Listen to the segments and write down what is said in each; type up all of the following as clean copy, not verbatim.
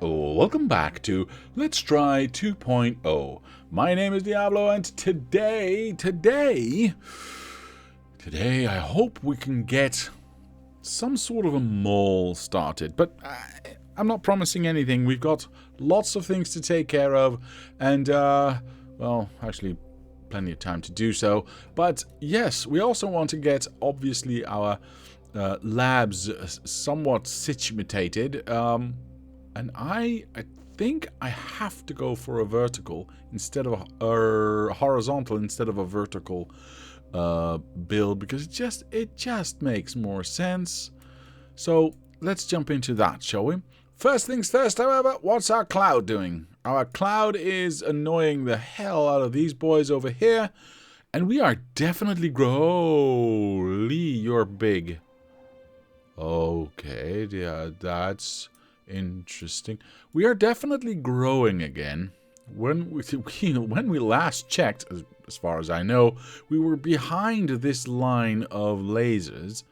Welcome back to Let's Try 2.0. My name is Diablo, and today, I hope we can get some sort of a mole started. But I'm not promising anything. We've got lots of things to take care of, and, well, actually, plenty of time to do so. But yes, we also want to get, obviously, our labs somewhat situated. And I think I have to go for a vertical instead of a horizontal instead of a vertical build, because it just makes more sense. So let's jump into that, shall we? First things first, however, what's our cloud doing? Our cloud is annoying the hell out of these boys over here, and we are definitely holy, you're big. Okay, yeah, that's interesting. We are definitely growing again. When we last checked, as far as I know, we were behind this line of lasers.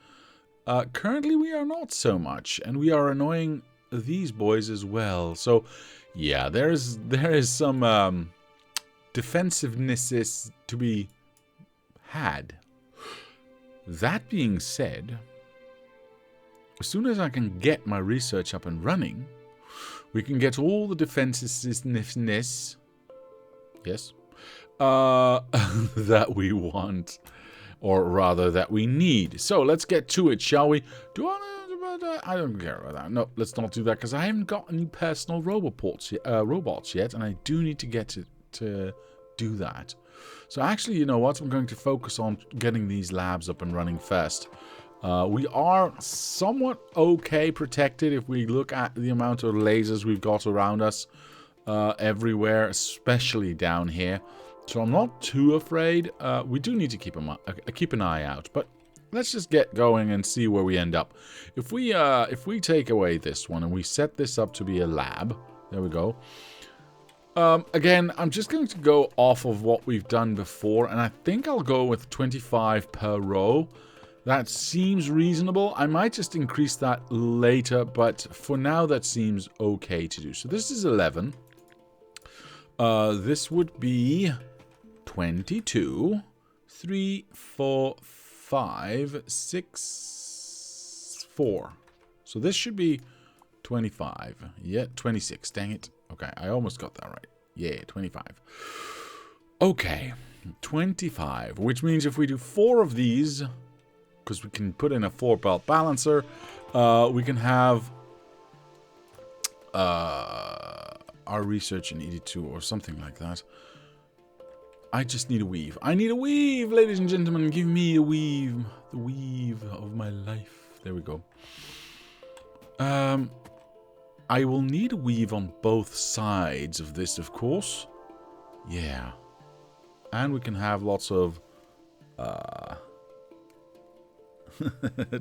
Currently, we are not so much, and we are annoying these boys as well. So, yeah, there is some defensiveness to be had. That being said, as soon as I can get my research up and running, we can get all the defensiveness, yes, that we want, or rather that we need. So let's get to it, shall we? I don't care about that. No, let's not do that, because I haven't got any personal robots yet, and I do need to get to do that. So actually, you know what? I'm going to focus on getting these labs up and running first. We are somewhat okay protected if we look at the amount of lasers we've got around us everywhere, especially down here. So I'm not too afraid. We do need to keep an eye out, but let's just get going and see where we end up. If we take away this one and we set this up to be a lab, there we go. Again, I'm just going to go off of what we've done before, and I think I'll go with 25 per row. That seems reasonable. I might just increase that later, but for now that seems okay to do. So this is 11. This would be 22. 3, 4, 5, 6, 4. So this should be 25. Yeah, 26. Dang it. Okay, I almost got that right. Yeah, 25. Okay, 25, which means if we do 4 of these, because we can put in a 4-belt balancer, we can have our research in ED2 or something like that. I just need a weave. I need a weave, ladies and gentlemen. Give me a weave. The weave of my life. There we go. I will need a weave on both sides of this, of course. Yeah. And we can have lots of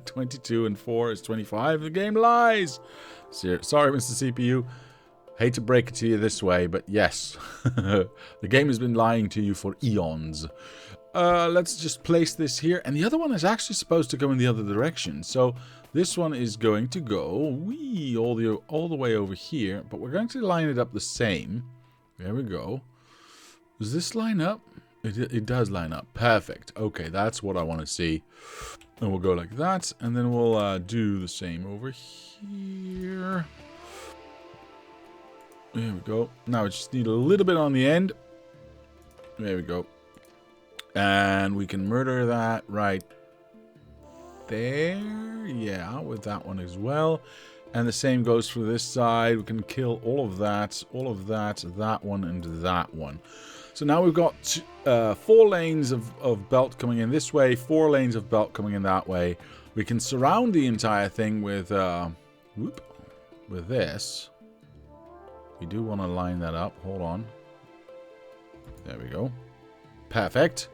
22 and 4 is 25. The game lies. Sorry, Mr. CPU. Hate to break it to you this way, but yes. The game has been lying to you for eons. Let's just place this here. And the other one is actually supposed to go in the other direction. So this one is going to go all the way over here. But we're going to line it up the same. There we go. Does this line up? It does line up. Perfect. Okay, that's what I want to see. And we'll go like that, and then we'll do the same over here. There we go. Now we just need a little bit on the end. There we go. And we can murder that right there. Yeah, with that one as well. And the same goes for this side. We can kill all of that, that one, and that one. So now we've got 4 lanes of belt coming in this way, 4 lanes of belt coming in that way. We can surround the entire thing with this. We do want to line that up. Hold on. There we go. Perfect.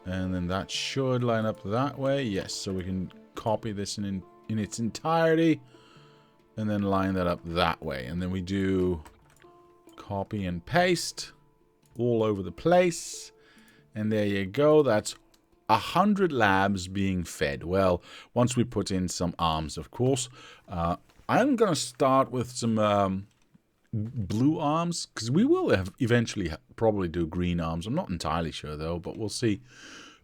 And then that should line up that way. Yes, so we can copy this in its entirety and then line that up that way. And then we do copy and paste all over the place, and there you go. That's 100 labs being fed. Well, once we put in some arms, of course. I'm gonna start with some blue arms, because we will eventually probably do green arms. I'm not entirely sure though, but we'll see.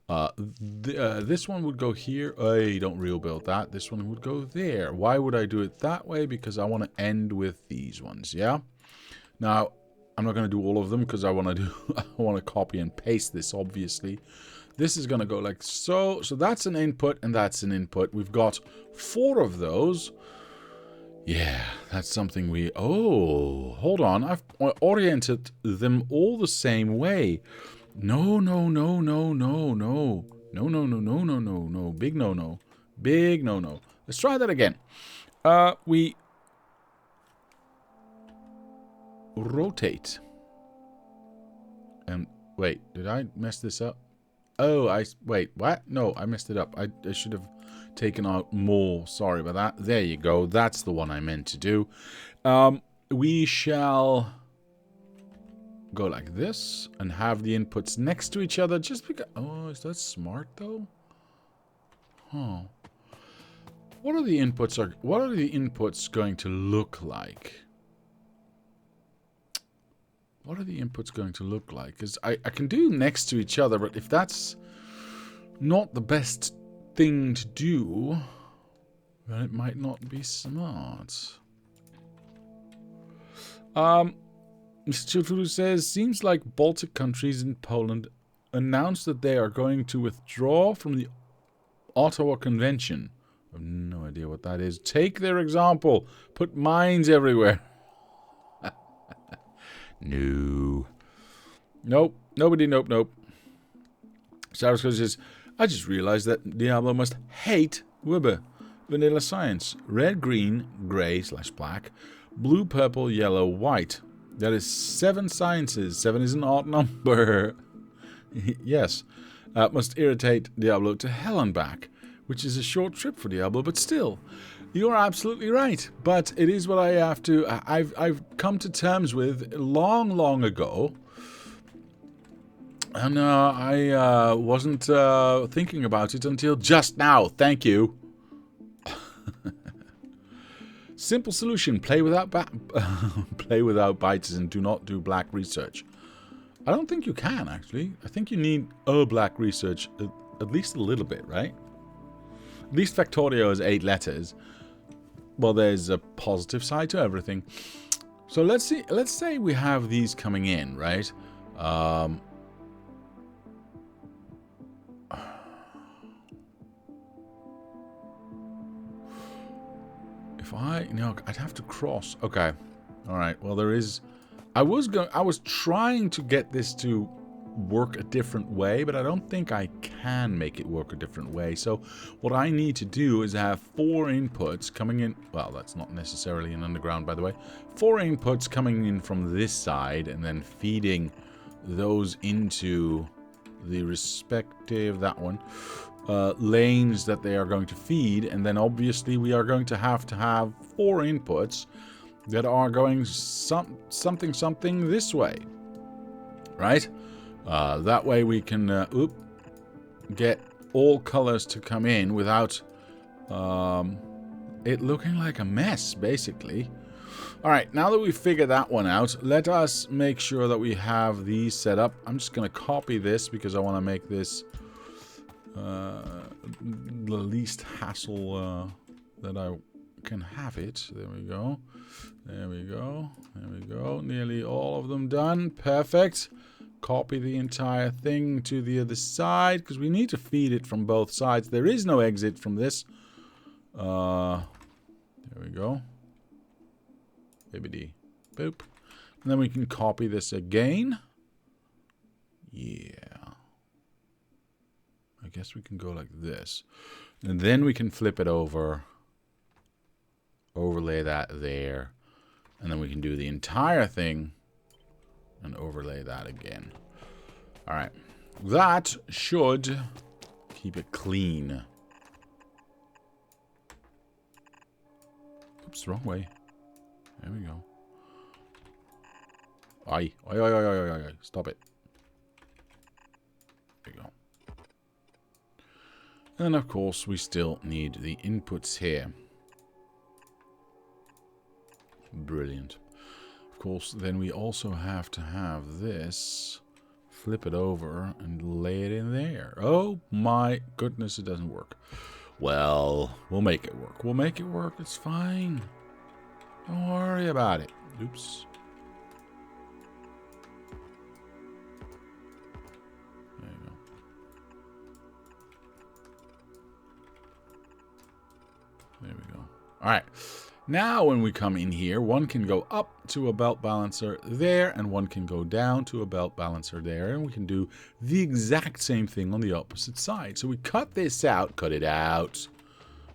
This one would go here. I don't real build that. This one would go there. Why would I do it that way? Because I want to end with these ones. Yeah. Now I'm not going to do all of them because I want to do. I want to copy and paste this. Obviously, this is going to go like so. So that's an input and that's an input. We've got 4 of those. Yeah, that's something we... Oh, hold on. I've oriented them all the same way. No, no, no, no, no, no. No, no, no, no, no, no, no. Big no, no. Big no, no. Let's try that again. We rotate. And wait, did I mess this up? Oh, wait, what? No, I messed it up. I should have taken out more. Sorry about that. There you go. That's the one I meant to do. We shall go like this and have the inputs next to each other just because... Oh, is that smart though? Huh. What are the inputs going to look like? What are the inputs going to look like? Because I can do next to each other, but if that's not the best thing to do, then it might not be smart. Mr. Chufuru says, seems like Baltic countries and Poland announced that they are going to withdraw from the Ottawa Convention. I have no idea what that is. Take their example. Put mines everywhere. No. Nope. Nobody, nope, nope. Sarasco says, I just realized that Diablo must hate Wibber. Vanilla Science. Red, green, grey / black. Blue, purple, yellow, white. That is 7 sciences. 7 is an odd number. Yes. Must irritate Diablo to hell and back. Which is a short trip for Diablo, but still. You're absolutely right, but it is what I have to... I've come to terms with long ago, and I wasn't thinking about it until just now. Thank you. Simple solution: play without play without bytes and do not do black research. I don't think you can actually. I think you need black research at least a little bit, right? At least Factorio is 8 letters. Well, there's a positive side to everything. So let's see. Let's say we have these coming in, right? If I'd have to cross. Okay. All right. Well, there is. I was trying to get this to work a different way, but I don't think I can make it work a different way. So what I need to do is have 4 inputs coming in. Well, that's not necessarily an underground, by the way. 4 inputs coming in from this side and then feeding those into the respective, that one, lanes that they are going to feed. And then obviously we are going to have 4 inputs that are going something this way, right? That way we can get all colors to come in without it looking like a mess, basically. Alright, now that we've figured that one out, let us make sure that we have these set up. I'm just going to copy this because I want to make this the least hassle that I can have it. There we go. There we go. There we go. Nearly all of them done. Perfect. Copy the entire thing to the other side because we need to feed it from both sides. There is no exit from this. There we go. Bibbidi boop. And then we can copy this again. Yeah. I guess we can go like this. And then we can flip it over. Overlay that there. And then we can do the entire thing. And overlay that again. Alright. That should keep it clean. Oops, wrong way. There we go. Aye. Aye, aye, aye, aye, aye. Stop it. There you go. And of course, we still need the inputs here. Brilliant. Of course, then we also have to have this. Flip it over and lay it in there. Oh my goodness, it doesn't work. Well, we'll make it work. We'll make it work. It's fine. Don't worry about it. Oops. There you go. There we go. All right. Now when we come in here, one can go up to a belt balancer there, and one can go down to a belt balancer there, and we can do the exact same thing on the opposite side. So we cut this out, cut it out.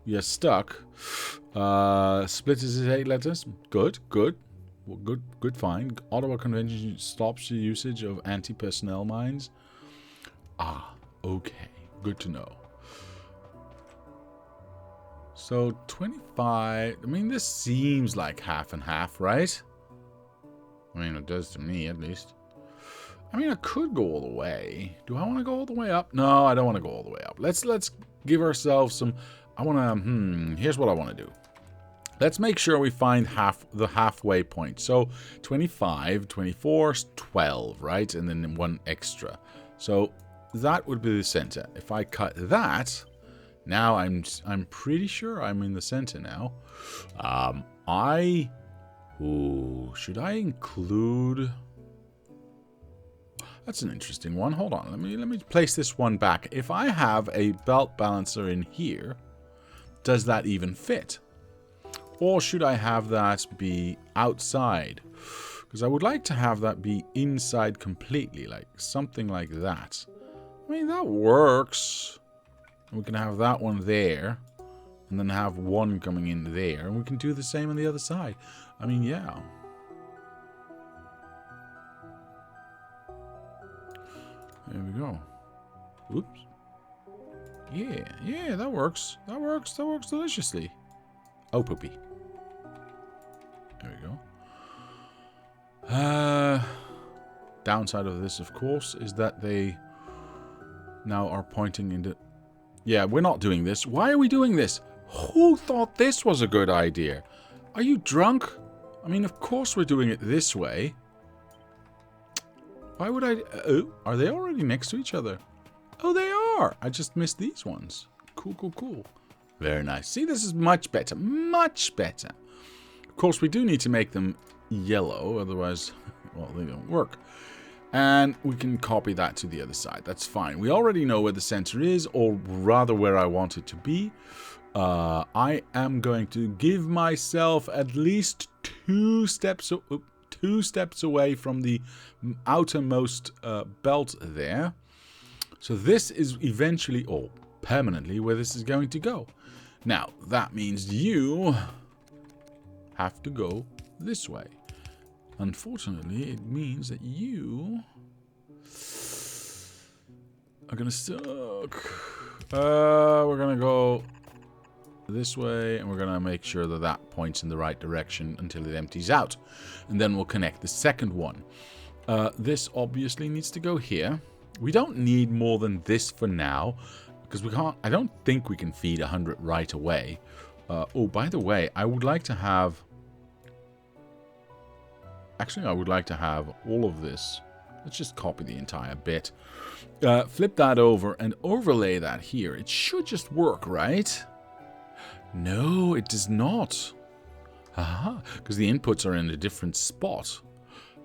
We are stuck. Split is 8 letters. Good, good. Well, good, fine. Ottawa Convention stops the usage of anti-personnel mines. Ah, okay. Good to know. So 25, I mean, this seems like half and half, right? I mean, it does to me, at least. I mean, I could go all the way. Do I want to go all the way up? No, I don't want to go all the way up. Let's give ourselves some, I want to, here's what I want to do. Let's make sure we find the halfway point. So 25, 24, 12, right? And then one extra. So that would be the center. If I cut that... Now I'm pretty sure I'm in the center now. Should I include? That's an interesting one. Hold on. Let me place this one back. If I have a belt balancer in here, does that even fit? Or should I have that be outside? Because I would like to have that be inside completely, like something like that. I mean, that works. We can have that one there, and then have one coming in there, and we can do the same on the other side. I mean, yeah. There we go. Oops. Yeah, that works. That works deliciously. Oh, poopy. There we go. Downside of this, of course, is that they now are pointing into... Yeah, we're not doing this. Why are we doing this? Who thought this was a good idea? Are you drunk? I mean, of course we're doing it this way. Why would I... Oh, are they already next to each other? Oh, they are. I just missed these ones. Cool. Very nice. See, this is much better. Much better. Of course, we do need to make them yellow. Otherwise, well, they don't work. And we can copy that to the other side. That's fine. We already know where the center is, or rather where I want it to be. I am going to give myself at least two steps away from the outermost belt there. So this is eventually, or permanently, where this is going to go. Now, that means you have to go this way. Unfortunately, it means that you are going to suck. We're going to go this way, and we're going to make sure that that points in the right direction until it empties out. And then we'll connect the second one. This obviously needs to go here. We don't need more than this for now, because we can't. I don't think we can feed 100 right away. Oh, by the way, I would like to have... Actually, I would like to have all of this. Let's just copy the entire bit. Flip that over and overlay that here. It should just work, right? No, it does not. Aha, because the inputs are in a different spot.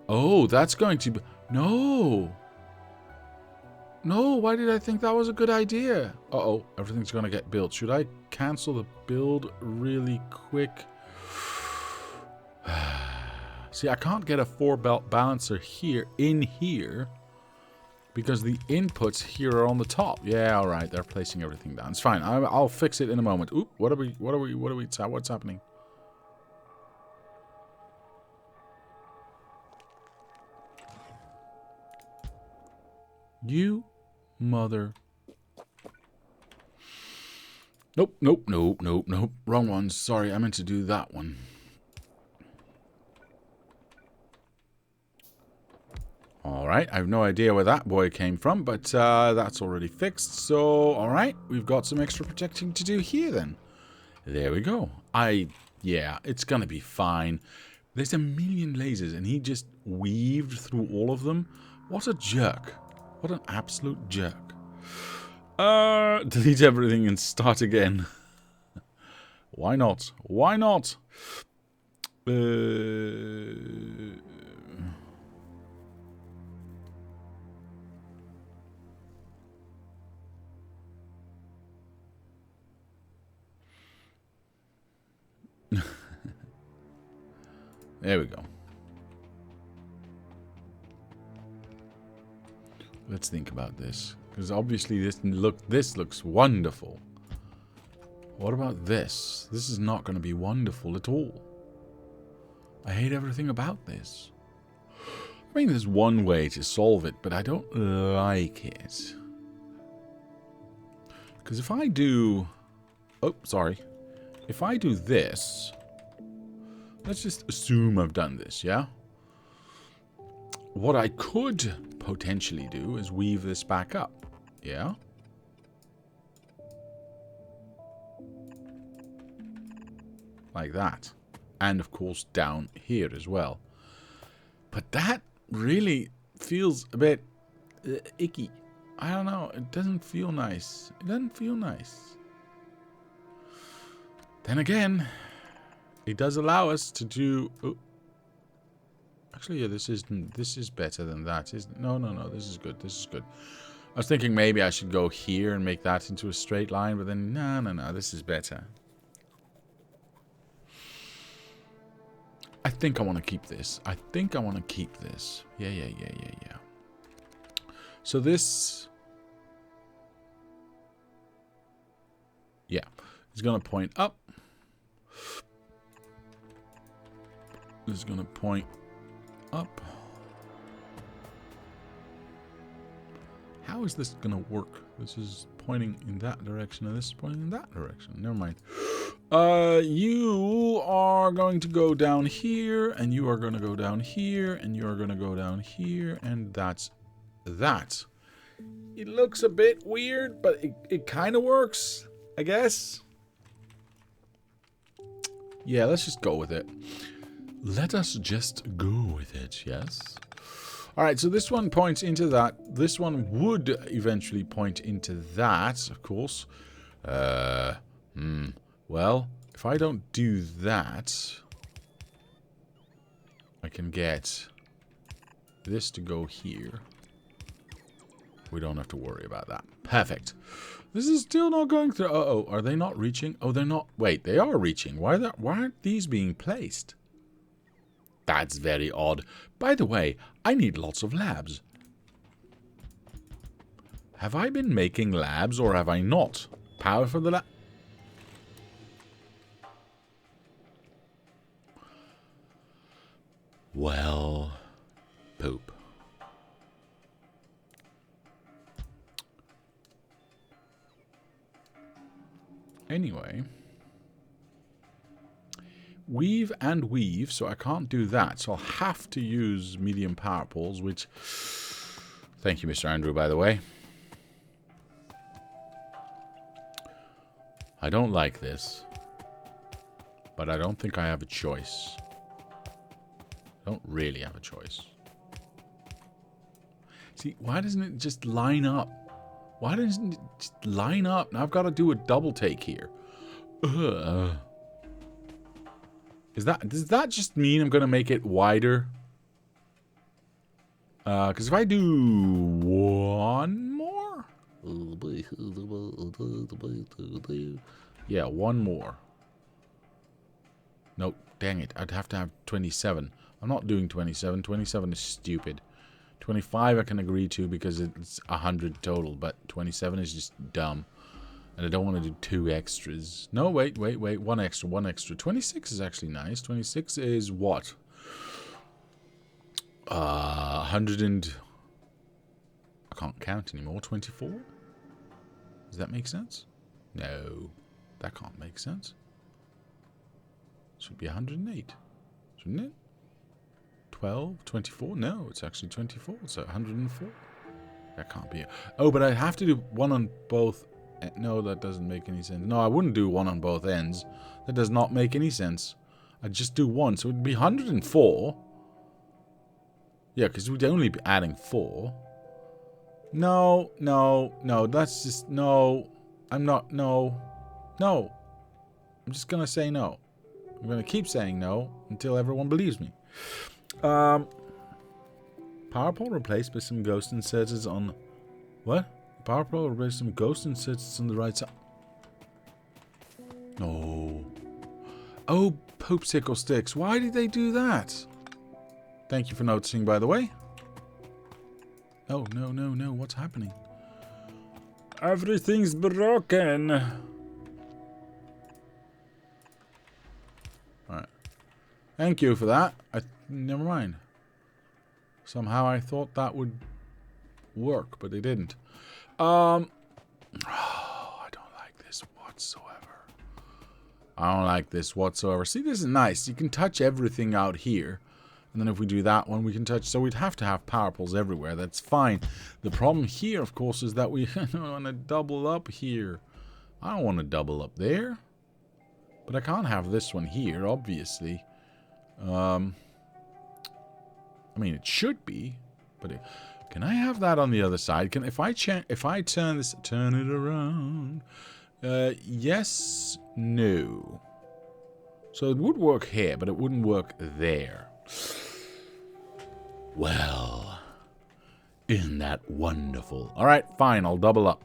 Oh, that's going to be... No, why did I think that was a good idea? Uh-oh, everything's going to get built. Should I cancel the build really quick? See, I can't get a 4-belt balancer here, in here, because the inputs here are on the top. Yeah, all right, they're placing everything down. It's fine. I'll fix it in a moment. Oop, what's happening? You mother. Nope. Wrong one. Sorry, I meant to do that one. Alright, I have no idea where that boy came from, but that's already fixed. So, alright, we've got some extra protecting to do here then. There we go. Yeah, it's gonna be fine. There's a million lasers, and he just weaved through all of them. What a jerk. What an absolute jerk. Delete everything and start again. Why not? Why not? There we go. Let's think about this. Because obviously this looks wonderful. What about this? This is not going to be wonderful at all. I hate everything about this. I mean, there's one way to solve it, but I don't like it. Because if I do... Oh, sorry. If I do this... Let's just assume I've done this, yeah? What I could potentially do is weave this back up, yeah? Like that. And, of course, down here as well. But that really feels a bit icky. I don't know. It doesn't feel nice. It doesn't feel nice. Then again, it does allow us to do... Oh. Actually, yeah, this is better than that, isn't it? No, this is good. This is good. I was thinking maybe I should go here and make that into a straight line, but then, no, this is better. I think I want to keep this. I think I want to keep this. Yeah. So this... Yeah. It's going to point up. This is going to point up. How is this going to work? This is pointing in that direction and this is pointing in that direction. Never mind. You are going to go down here, and you are going to go down here, and you are going to go down here, and that's that. It looks a bit weird, but it kind of works, I guess. Yeah, let's just go with it. Let us just go with it, yes? Alright, so this one points into that. This one would eventually point into that, of course. Well, if I don't do that, I can get this to go here. We don't have to worry about that. Perfect. This is still not going through. Uh-oh, are they not reaching? Oh, they're not. Wait, they are reaching. Why aren't these being placed? That's very odd. By the way, I need lots of labs. Have I been making labs or have I not? Power for the lab. Well, poop. Anyway, weave and weave, so I can't do that. So I'll have to use medium power poles, which... Thank you, Mr. Andrew, by the way. I don't like this, but I don't think I have a choice. I don't really have a choice. See, why doesn't it just line up? Why doesn't it just line up? Now I've got to do a double take here. Does that just mean I'm going to make it wider? Because if I do one more... Yeah, one more. Nope, dang it. I'd have to have 27. I'm not doing 27. 27 is stupid. 25 I can agree to because it's 100 total, but 27 is just dumb. And I don't want to do 2 extras. No, wait. One extra. 26 is actually nice. 26 is what? 100 and... I can't count anymore. 24? Does that make sense? No. That can't make sense. Should be 108. Shouldn't it? 12, 24? No, it's actually 24. So 104. That can't be it. Oh, but I have to do one on both. No, that doesn't make any sense. No, I wouldn't do one on both ends. That does not make any sense. I'd just do 1. So it would be 104. Yeah, because we'd only be adding 4. No, no, no. That's just... No. I'm not... No. No. I'm just going to say no. I'm going to keep saying no until everyone believes me. Power pole replaced by some ghost inserters on... What? Power pole replaced some ghost inserters on the right side. No. Oh, poopsicle sticks. Why did they do that? Thank you for noticing, by the way. Oh, no, no, no. What's happening? Everything's broken. Alright. Thank you for that. Never mind. Somehow I thought that would work, but it didn't. Oh, I don't like this whatsoever. I don't like this whatsoever. See, this is nice. You can touch everything out here. And then if we do that one, we can touch... So we'd have to have power poles everywhere. That's fine. The problem here, of course, is that we want to double up here. I don't want to double up there. But I can't have this one here, obviously. I mean, it should be. But can I have that on the other side? If I turn it around... yes, no. So it would work here, but it wouldn't work there. Well, isn't that wonderful? Alright, fine, I'll double up.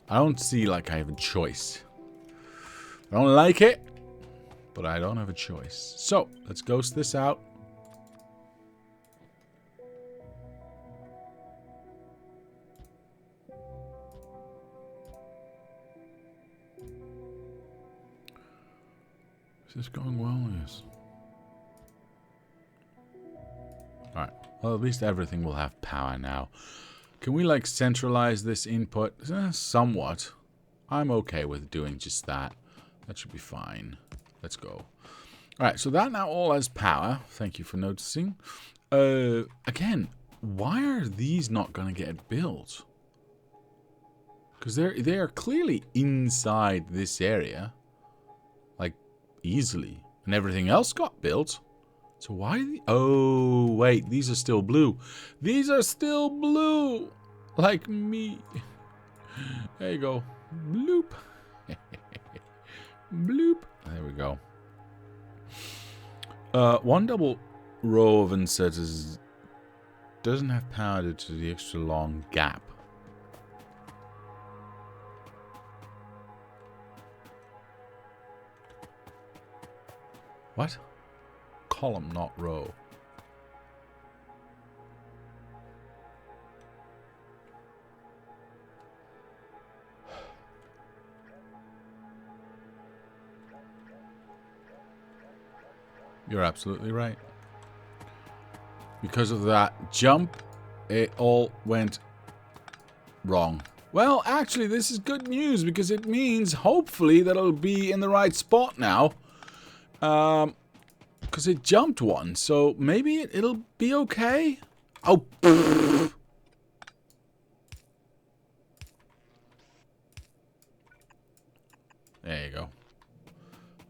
I don't see like I have a choice. I don't like it, but I don't have a choice. So, let's ghost this out. Is this going well? Yes. Alright. Well, at least everything will have power now. Can we, like, centralize this input? Somewhat. I'm okay with doing just that. That should be fine. Let's go. Alright, so that now all has power. Thank you for noticing. Again, why are these not going to get built? Because they are clearly inside this area. Like, easily. And everything else got built. So why do they... Oh, wait. These are still blue. These are still blue. Like me. There you go. Bloop. Bloop. There we go. One double row of inserters doesn't have power due to the extra long gap. What? Column, not row. You're absolutely right. Because of that jump, it all went wrong. Well, actually, this is good news because it means, hopefully, that it'll be in the right spot now. Because it jumped one, so maybe it'll be okay. Oh, pfft. There you go.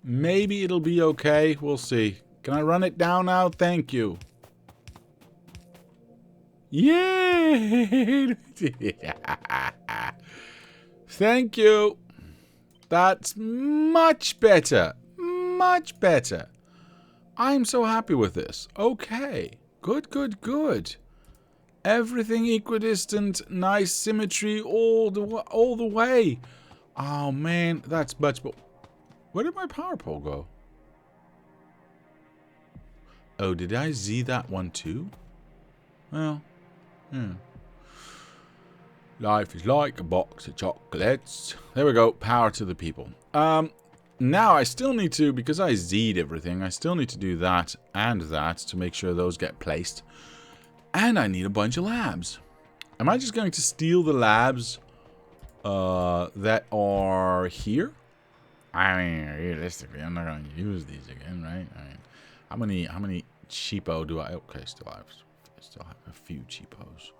Maybe it'll be okay. We'll see. Can I run it down now? Thank you. Yay! Thank you. That's much better. Much better. I'm so happy with this. Okay. Good, good, good. Everything equidistant, nice symmetry all the way. Oh man, that's much more. Where did my power pole go? Oh, did I Z that one too? Well, yeah. Life is like a box of chocolates. There we go. Power to the people. Now I still need to, because I Z'd everything, I still need to do that and that to make sure those get placed. And I need a bunch of labs. Am I just going to steal the labs that are here? I mean, realistically, I'm not going to use these again, right? I mean, how many cheapo do I... Okay, still have a few cheapos.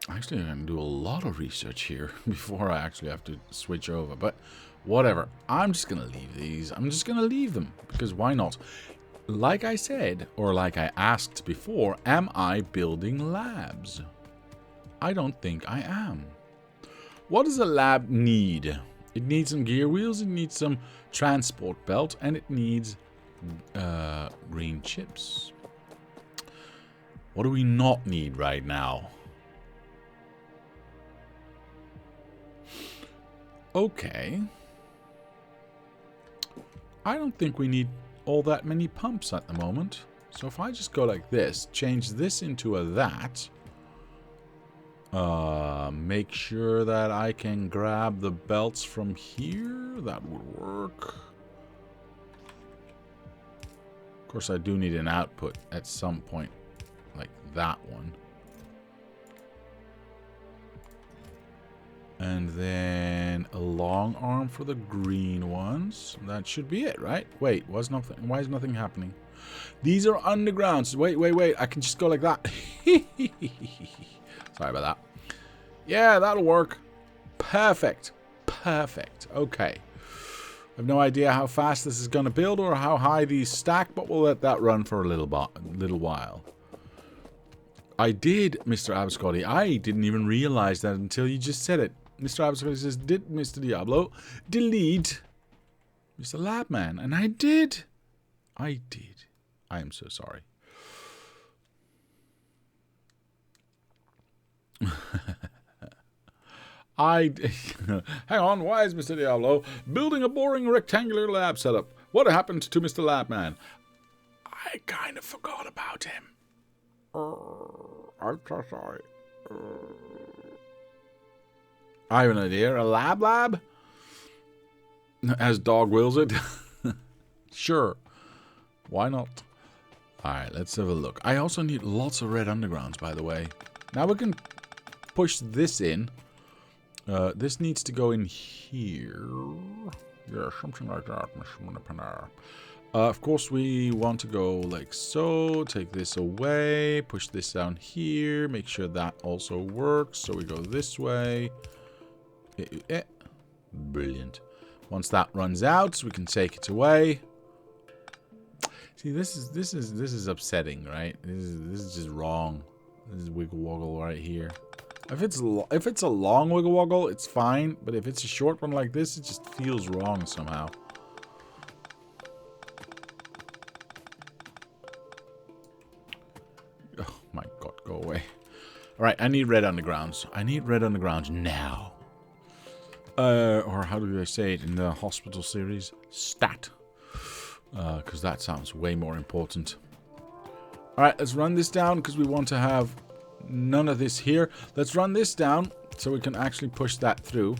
Actually, I'm going to do a lot of research here before I actually have to switch over. But whatever. I'm just going to leave these. I'm just going to leave them. Because why not? Like I said, or like I asked before, am I building labs? I don't think I am. What does a lab need? It needs some gear wheels, it needs some transport belt, and it needs green chips. What do we not need right now? Okay. I don't think we need all that many pumps at the moment. So if I just go like this, change this into a that. Make sure that I can grab the belts from here. That would work. Of course, I do need an output at some point. Like that one. And then a long arm for the green ones. That should be it, right? Wait, why is nothing happening? These are undergrounds. Wait. I can just go like that. Sorry about that. Yeah, that'll work. Perfect. Okay. I have no idea how fast this is going to build or how high these stack, but we'll let that run for a little while. I did, Mr. Abscotty. I didn't even realize that until you just said it. Mr. Abscotty says, did Mr. Diablo delete Mr. Labman? And I did. I am so sorry. Hang on, why is Mr. Diablo building a boring rectangular lab setup? What happened to Mr. Labman? I kind of forgot about him. I'm so sorry. I have an idea. A lab? As Dog wills it. Sure. Why not? Alright, let's have a look. I also need lots of red undergrounds, by the way. Now we can push this in. This needs to go in here. Yeah, something like that, Mr. Panar. Of course, we want to go like so. Take this away. Push this down here. Make sure that also works. So we go this way. Brilliant. Once that runs out, we can take it away. See, this is upsetting, right? This is just wrong. This is wiggle woggle right here. If it's a long wiggle woggle, it's fine. But if it's a short one like this, it just feels wrong somehow. Oh my god, go away. Alright, I need red undergrounds. I need red undergrounds now. Or how do I say it in the hospital series? Stat. Because that sounds way more important. Alright, let's run this down because we want to have none of this here. Let's run this down so we can actually push that through.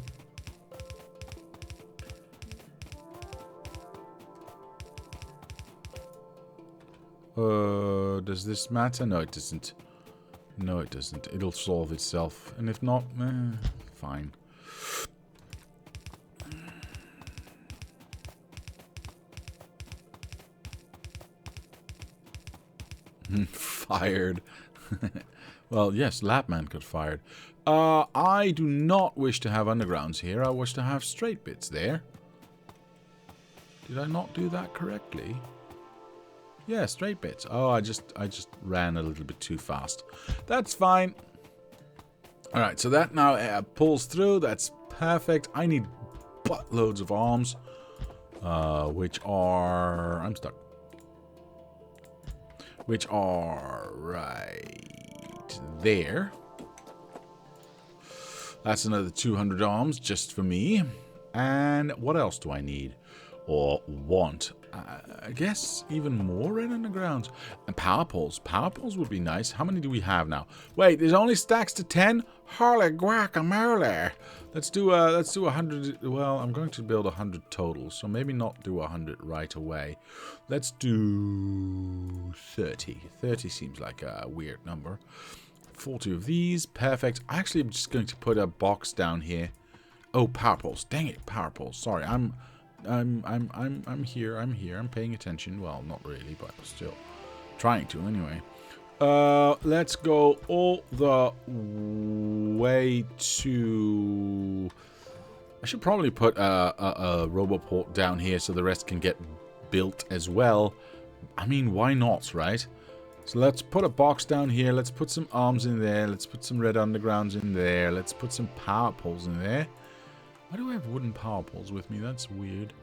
Does this matter? No, it doesn't. No, it doesn't. It'll solve itself. And if not, fine. Fired. Well, yes, Lapman got fired. I do not wish to have undergrounds here. I wish to have straight bits there. Did I not do that correctly? Yeah, straight bits. Oh, I just ran a little bit too fast. That's fine. All right, so that now pulls through. That's perfect. I need buttloads of arms, which are... I'm stuck. Which are right there. That's another 200 arms just for me. And what else do I need? Or want? I guess even more red undergrounds. And power poles. Power poles would be nice. How many do we have now? Wait, there's only stacks to 10? Holy guacamole. Let's do 100. Well, I'm going to build 100 total, so maybe not do 100 right away. Let's do 30. 30 seems like a weird number. 40 of these. Perfect. Actually, I'm just going to put a box down here. Oh, power poles. Dang it, power poles. Sorry, I'm here. I'm paying attention. Well, not really, but still trying to anyway. Let's go all the way to... I should probably put a roboport down here so the rest can get built as well. I mean, why not, right? So let's put a box down here. Let's put some arms in there. Let's put some red undergrounds in there. Let's put some power poles in there. Why do I have wooden power poles with me? That's weird.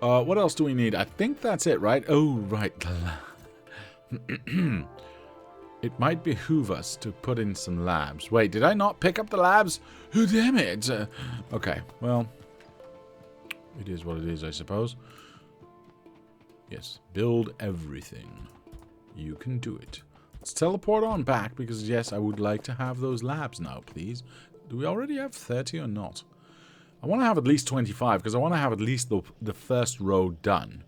What else do we need? I think that's it, right? Oh, right. It might behoove us to put in some labs. Wait, did I not pick up the labs? Oh, damn it. Okay, well, it is what it is, I suppose. Yes, build everything. You can do it. Let's teleport on back because, yes, I would like to have those labs now, please. Do we already have 30 or not? I want to have at least 25 because I want to have at least the first row done.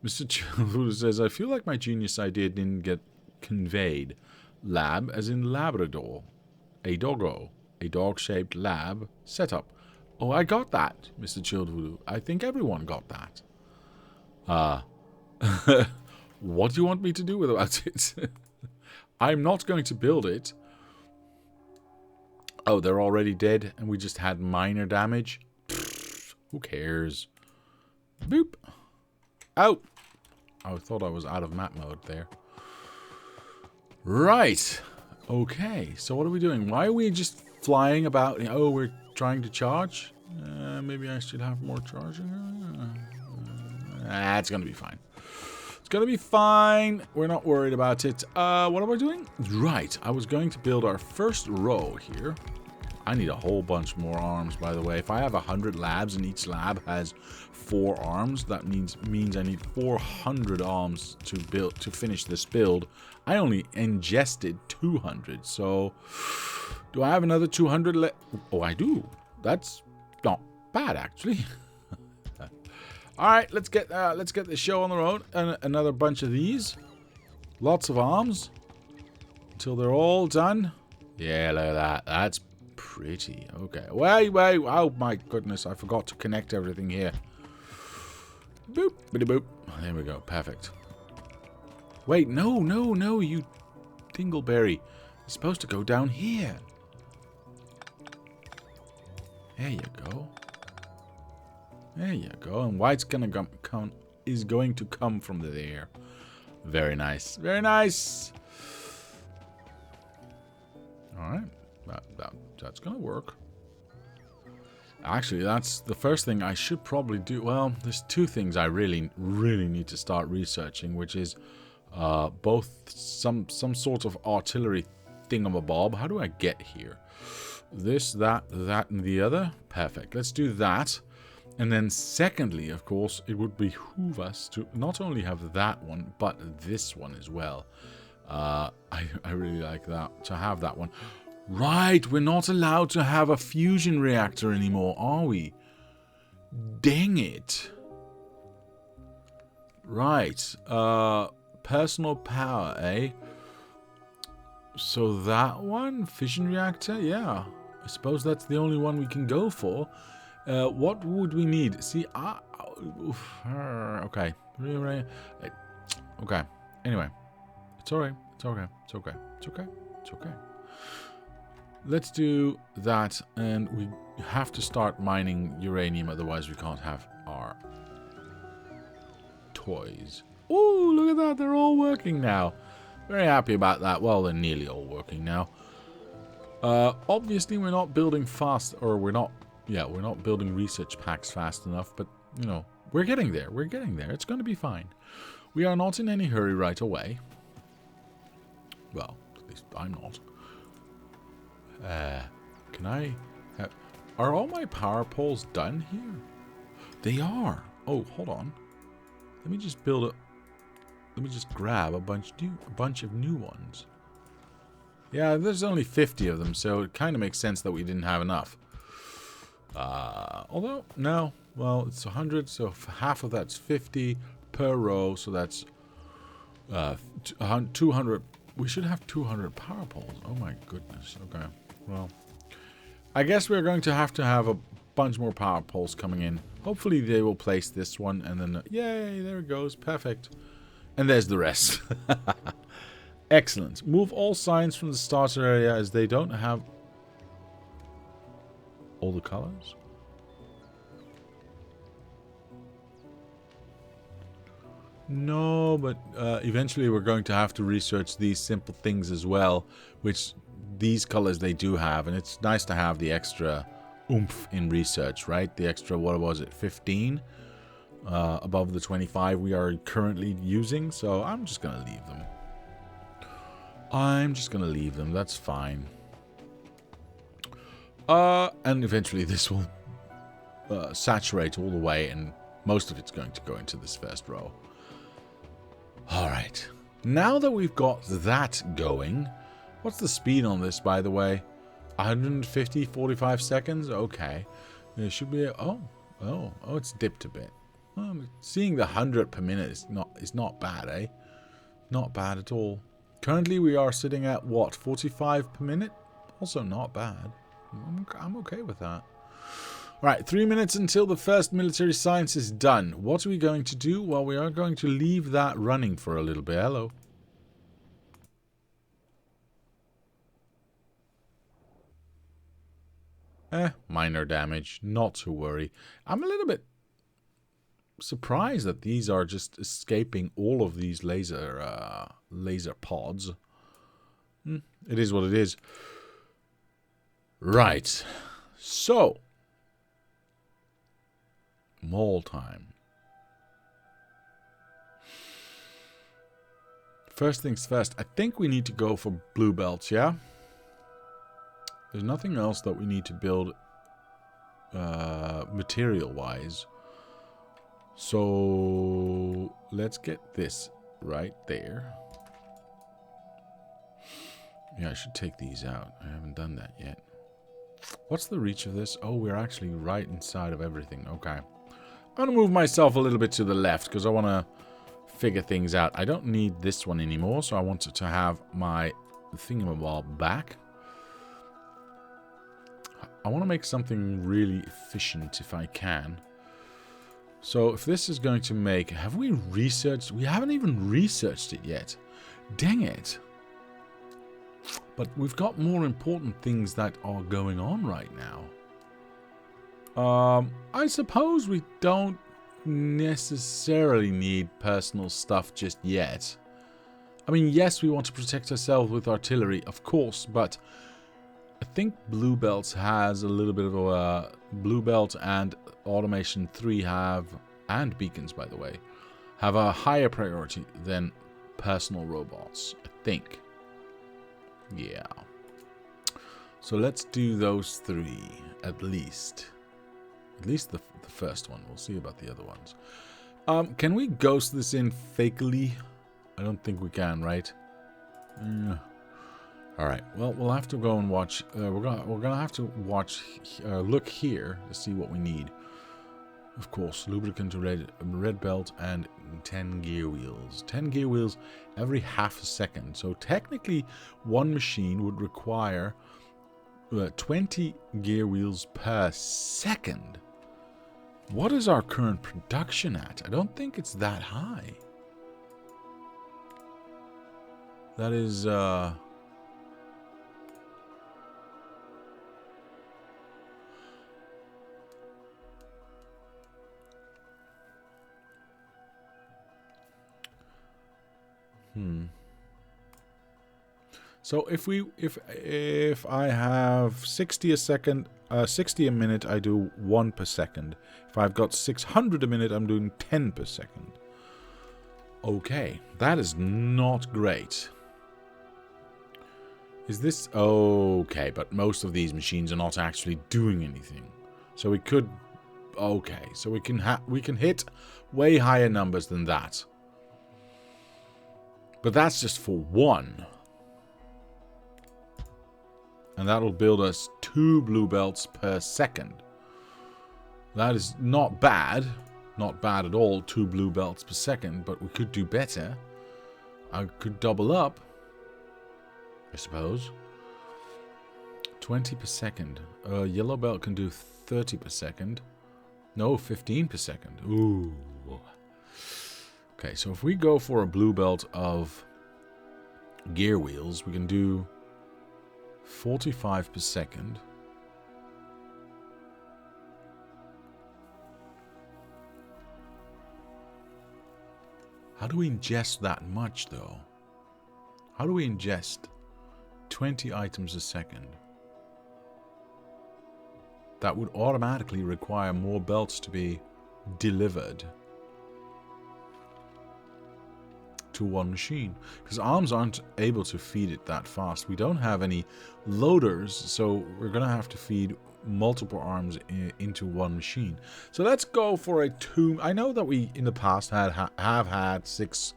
Mr. Chilwood says, I feel like my genius idea didn't get conveyed. Lab, as in Labrador. A doggo. A dog-shaped lab setup. Oh, I got that, Mr. Chilwood. I think everyone got that. What do you want me to do about it? I'm not going to build it. Oh, they're already dead, and we just had minor damage? Pfft, who cares? Boop. Oh! I thought I was out of map mode there. Right. Okay, so what are we doing? Why are we just flying about? Oh, we're trying to charge? Maybe I should have more charging? It's gonna be fine. It's gonna be fine. We're not worried about it. What am I doing? Right, I was going to build our first row here. I need a whole bunch more arms, by the way. If I have 100 labs and each lab has 4 arms, that means I need 400 arms to finish this build. I only ingested 200, so do I have another 200? Oh, I do. That's not bad, actually. All right, let's get the show on the road. Another bunch of these. Lots of arms until they're all done. Yeah, look at that. That's pretty. Okay. Wait. Oh my goodness, I forgot to connect everything here. Boop, bitty boop. There we go. Perfect. Wait, no, you dingleberry. It's supposed to go down here. There you go. There you go. And white's gonna is going to come from there. Very nice. Very nice. All right. That's gonna work. Actually, that's the first thing I should probably do. Well, there's 2 things I really need to start researching, which is both some sort of artillery thingamabob. How do I get here? This, that, and the other. Perfect. Let's do that. And then secondly, of course, it would behoove us to not only have that one, but this one as well. I really like that, to have that one. Right, we're not allowed to have a fusion reactor anymore, are we? Dang it. Right, personal power, eh? So that one, fission reactor, yeah. I suppose that's the only one we can go for. What would we need? See, okay. Okay, anyway. It's alright, it's okay. Let's do that, and we have to start mining uranium, otherwise we can't have our toys. Ooh, look at that, they're all working now. Very happy about that. Well, they're nearly all working now. Obviously we're not building fast, or we're not building research packs fast enough, but, you know, we're getting there. It's going to be fine. We are not in any hurry right away. Well, at least I'm not. Can I... are all my power poles done here? They are. Oh, hold on. Let me just build a... Let me just grab a bunch of new ones. Yeah, there's only 50 of them, so it kind of makes sense that we didn't have enough. Although, no. Well, it's 100, so half of that's 50 per row, so that's 200. We should have 200 power poles. Oh my goodness. Okay. Well, I guess we're going to have a bunch more power poles coming in. Hopefully they will place this one, and then yay, there it goes. Perfect. And there's the rest. Excellent. Move all signs from the starter area as they don't have all the colors. No, but eventually we're going to have to research these simple things as well, which these colors they do have, and it's nice to have the extra oomph in research, right? The extra, what was it, 15 above the 25 we are currently using, so I'm just going to leave them. That's fine. And eventually this will saturate all the way, and most of it's going to go into this first row. Alright, now that we've got that going, what's the speed on this, by the way? 150, 45 seconds? Okay. It should be, oh, it's dipped a bit. Seeing the 100 per minute is not bad, eh? Not bad at all. Currently we are sitting at, what, 45 per minute? Also not bad. I'm okay with that. Right, 3 minutes until the first military science is done. What are we going to do? Well, we are going to leave that running for a little bit. Hello. Minor damage. Not to worry. I'm a little bit surprised that these are just escaping all of these laser pods. It is what it is. Right. So. Mall time. First things first, I think we need to go for blue belts, yeah? There's nothing else that we need to build material-wise. So let's get this right there. Yeah, I should take these out. I haven't done that yet. What's the reach of this? Oh, we're actually right inside of everything. Okay. I'm going to move myself a little bit to the left because I want to figure things out. I don't need this one anymore, so I want to have my thingamabob back. I want to make something really efficient if I can. So if this is going to make... Have we researched? We haven't even researched it yet. Dang it. But we've got more important things that are going on right now. I suppose we don't necessarily need personal stuff just yet. I mean, yes, we want to protect ourselves with artillery, of course, but I think Blue Belts has a little bit of a... Blue Belt and Automation 3 have, and Beacons, by the way, have a higher priority than personal robots, I think. Yeah. So let's do those 3, at least. At least the first one. We'll see about the other ones. Can we ghost this in fakely? I don't think we can, right? Alright, well, we'll have to go and watch. We're gonna have to watch, look here to see what we need. Of course, lubricant to red belt and 10 gear wheels. 10 gear wheels every half a second. So technically, one machine would require 20 gear wheels per second. What is our current production at? I don't think it's that high. That is, So if I have 60 a second, 60 a minute, I do 1 per second. If I've got 600 a minute, I'm doing 10 per second. Okay, that is not great. Is this okay? But most of these machines are not actually doing anything. So we could, okay, so we can hit way higher numbers than that. But that's just for one. And that'll build us 2 blue belts per second. That is not bad. Not bad at all, 2 blue belts per second. But we could do better. I could double up, I suppose. 20 per second. Yellow belt can do 30 per second. No, 15 per second. Ooh. Okay, so if we go for a blue belt of gear wheels, we can do 45 per second. How do we ingest that much, though? How do we ingest 20 items a second? That would automatically require more belts to be delivered to one machine. Because arms aren't able to feed it that fast. We don't have any loaders, so we're going to have to feed multiple arms into one machine. So let's go for a 2. I know that we in the past have had 6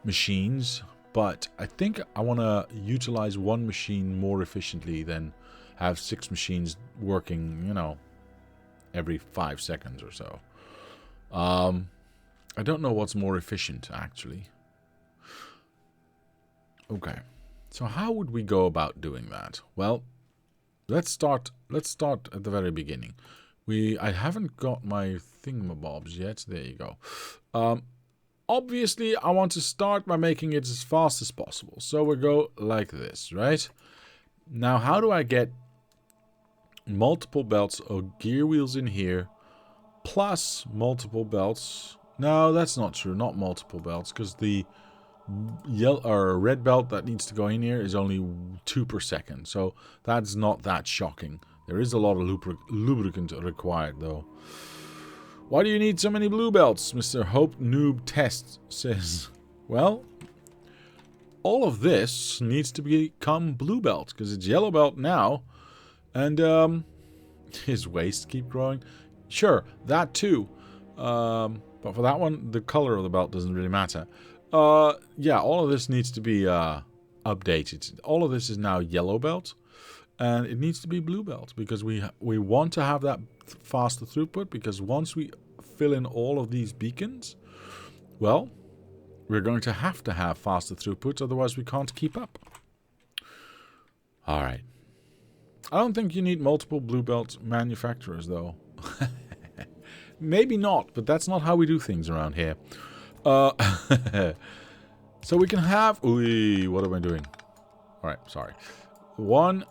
machines, but I think I want to utilize one machine more efficiently than have 6 machines working, you know, every 5 seconds or so. I don't know what's more efficient, actually. Okay, so how would we go about doing that? Well, let's start at the very beginning. I haven't got my thingamabobs yet. There you go. Obviously, I want to start by making it as fast as possible. So we go like this, right? Now, how do I get multiple belts of gear wheels in here, plus multiple belts? No, that's not true. Not multiple belts, because the yellow or red belt that needs to go in here is only 2 per second. So that's not that shocking. There is a lot of lubricant required, though. Why do you need so many blue belts? Mr. Hope Noob Test says. Well, all of this needs to become blue belt, because it's yellow belt now. And his waist keep growing. Sure, that too. But for that one, the color of the belt doesn't really matter. Yeah, all of this needs to be updated. All of this is now yellow belt, and it needs to be blue belt, because we want to have that faster throughput, because once we fill in all of these beacons, well, we're going to have faster throughput, otherwise we can't keep up. Alright. I don't think you need multiple blue belt manufacturers, though. Maybe not, but that's not how we do things around here. So we can have... Ooh, what am I doing? Alright, sorry. 1,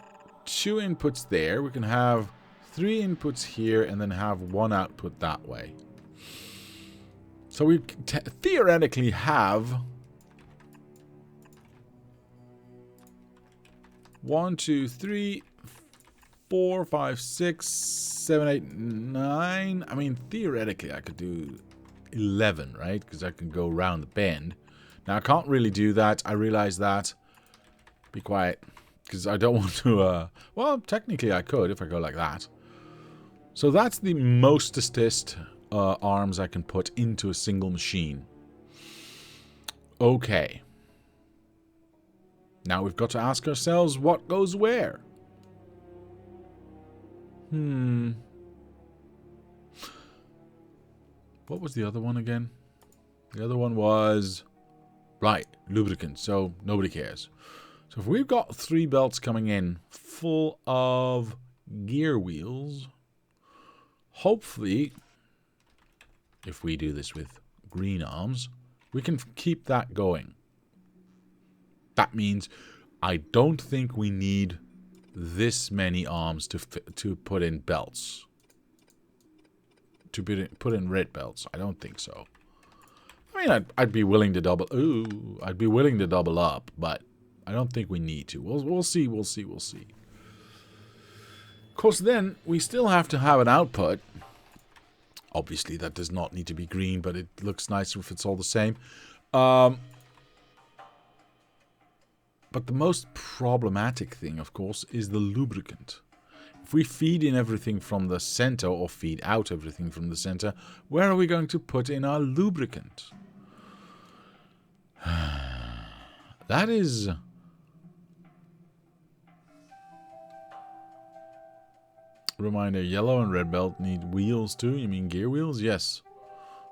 2 inputs there. We can have 3 inputs here, and then have 1 output that way. So we theoretically have 1, 2, 3, 4, 5, 6, 7, 8, 9. I mean, theoretically, I could do 11, right? Because I can go around the bend. Now, I can't really do that. I realize that. Be quiet. Because I don't want to... well, technically, I could if I go like that. So that's the mostest arms I can put into a single machine. Okay. Now we've got to ask ourselves what goes where. What was the other one again? The other one was... Right, lubricant, so nobody cares. So if we've got 3 belts coming in full of gear wheels, hopefully, if we do this with green arms, we can keep that going. That means I don't think we need this many arms to put in belts. To put in red belts. I don't think so. I mean, I'd be willing to double... Ooh, I'd be willing to double up, but I don't think we need to. We'll see. Of course, then, we still have to have an output. Obviously, that does not need to be green, but it looks nicer if it's all the same. But the most problematic thing, of course, is the lubricant. If we feed in everything from the center, or feed out everything from the center, where are we going to put in our lubricant? That is... Reminder, yellow and red belt need wheels too. You mean gear wheels? Yes.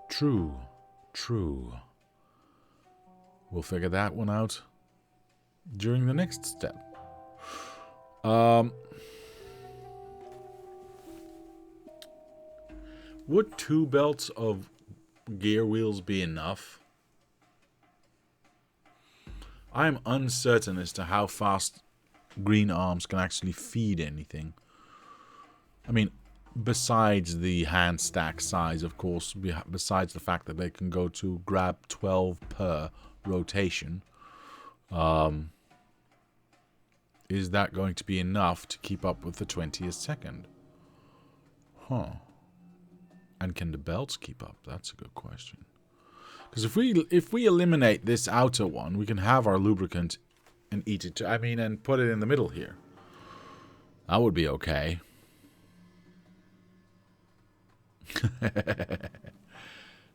True. True. We'll figure that one out during the next step. Would 2 belts of gear wheels be enough? I'm uncertain as to how fast green arms can actually feed anything. I mean, besides the hand stack size, of course, besides the fact that they can go to grab 12 per rotation, is that going to be enough to keep up with the 20th second? Huh. And can the belts keep up? That's a good question. Because if we eliminate this outer one, we can have our lubricant and eat it. And put it in the middle here. That would be okay.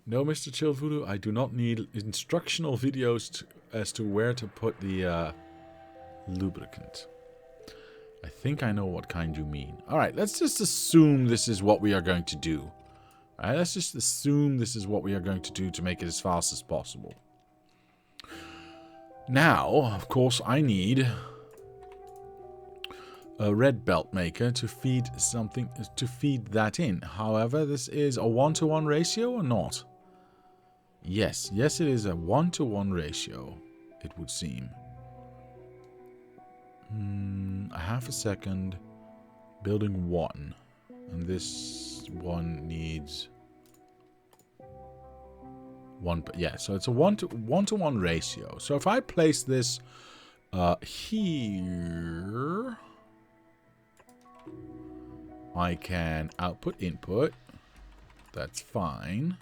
No, Mr. Chill Voodoo, I do not need instructional videos as to where to put the lubricant. I think I know what kind you mean. Alright, let's just assume this is what we are going to do. Alright, let's just assume this is what we are going to do to make it as fast as possible. Now, of course, I need a red belt maker to feed something, to feed that in. However, this is a 1-to-1 ratio or not? Yes, it is a 1-to-1 ratio, it would seem. A half a second, building 1. And this one needs 1. Yeah, so it's a 1-to-1 ratio. So if I place this here, I can output input. That's fine.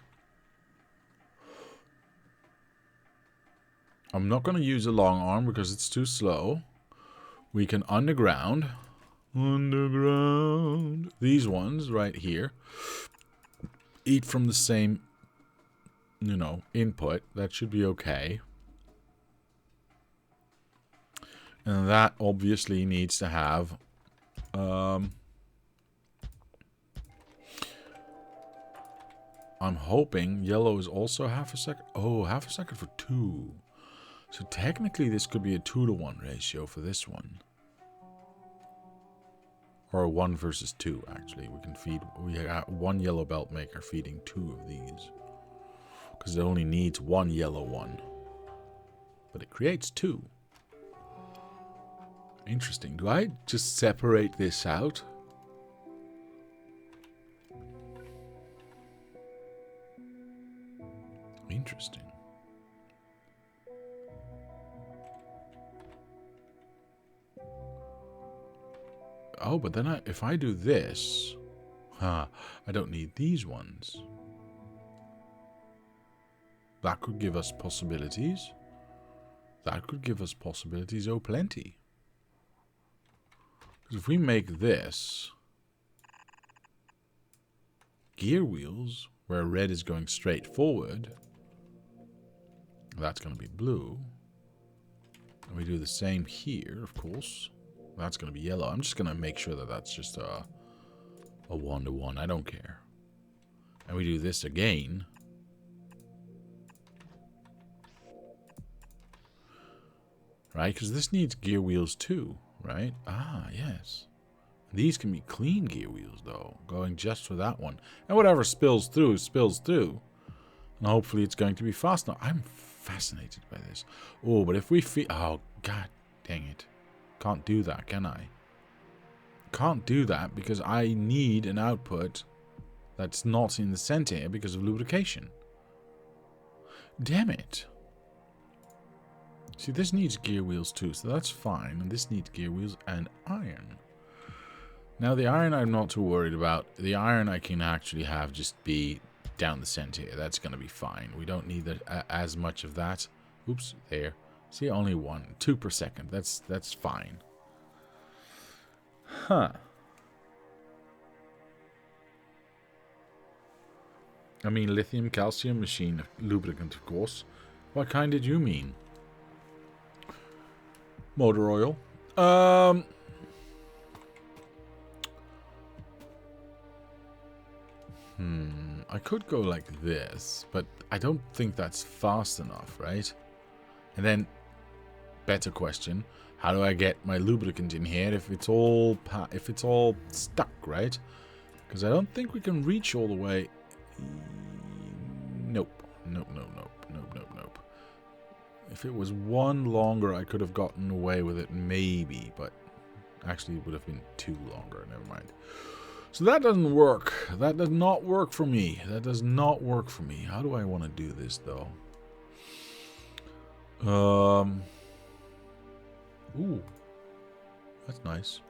I'm not going to use a long arm because it's too slow. We can underground these ones right here. Eat from the same, input. That should be okay. And that obviously needs to have I'm hoping yellow is also half a second. Oh, half a second for 2. So technically this could be a 2-to-1 ratio for this one. Or a 1 versus 2, actually. We have 1 yellow belt maker feeding 2 of these. Because it only needs 1 yellow one. But it creates 2. Interesting. Do I just separate this out? Interesting. Oh, but then if I do this, I don't need these ones. That could give us possibilities. That could give us possibilities, oh plenty. Because if we make this gear wheels, where red is going straight forward, that's going to be blue. And we do the same here, of course. That's going to be yellow. I'm just going to make sure that that's just a 1-to-1. I don't care. And we do this again. Right? Because this needs gear wheels too, right? Ah, yes. These can be clean gear wheels, though. Going just for that one. And whatever spills through, spills through. And hopefully it's going to be fast. Now, I'm fascinated by this. Oh, but if we feed... Oh, god dang it. Can't do that, can I? Can't do that because I need an output that's not in the center here because of lubrication. Damn it. See, this needs gear wheels too, so that's fine. And this needs gear wheels and iron. Now, the iron I'm not too worried about. The iron I can actually have just be down the center here. That's going to be fine. We don't need as much of that. Oops, there. See, only 2 per second. That's fine. Huh. I mean, lithium, calcium, machine, lubricant, of course. What kind did you mean? Motor oil. I could go like this, but I don't think that's fast enough, right? And then, better question, how do I get my lubricant in here if it's all stuck, right? Because I don't think we can reach all the way. Nope. If it was one longer, I could have gotten away with it, maybe. But actually, it would have been two longer. Never mind. So that doesn't work. That does not work for me. That does not work for me. How do I want to do this, though? Ooh. That's nice.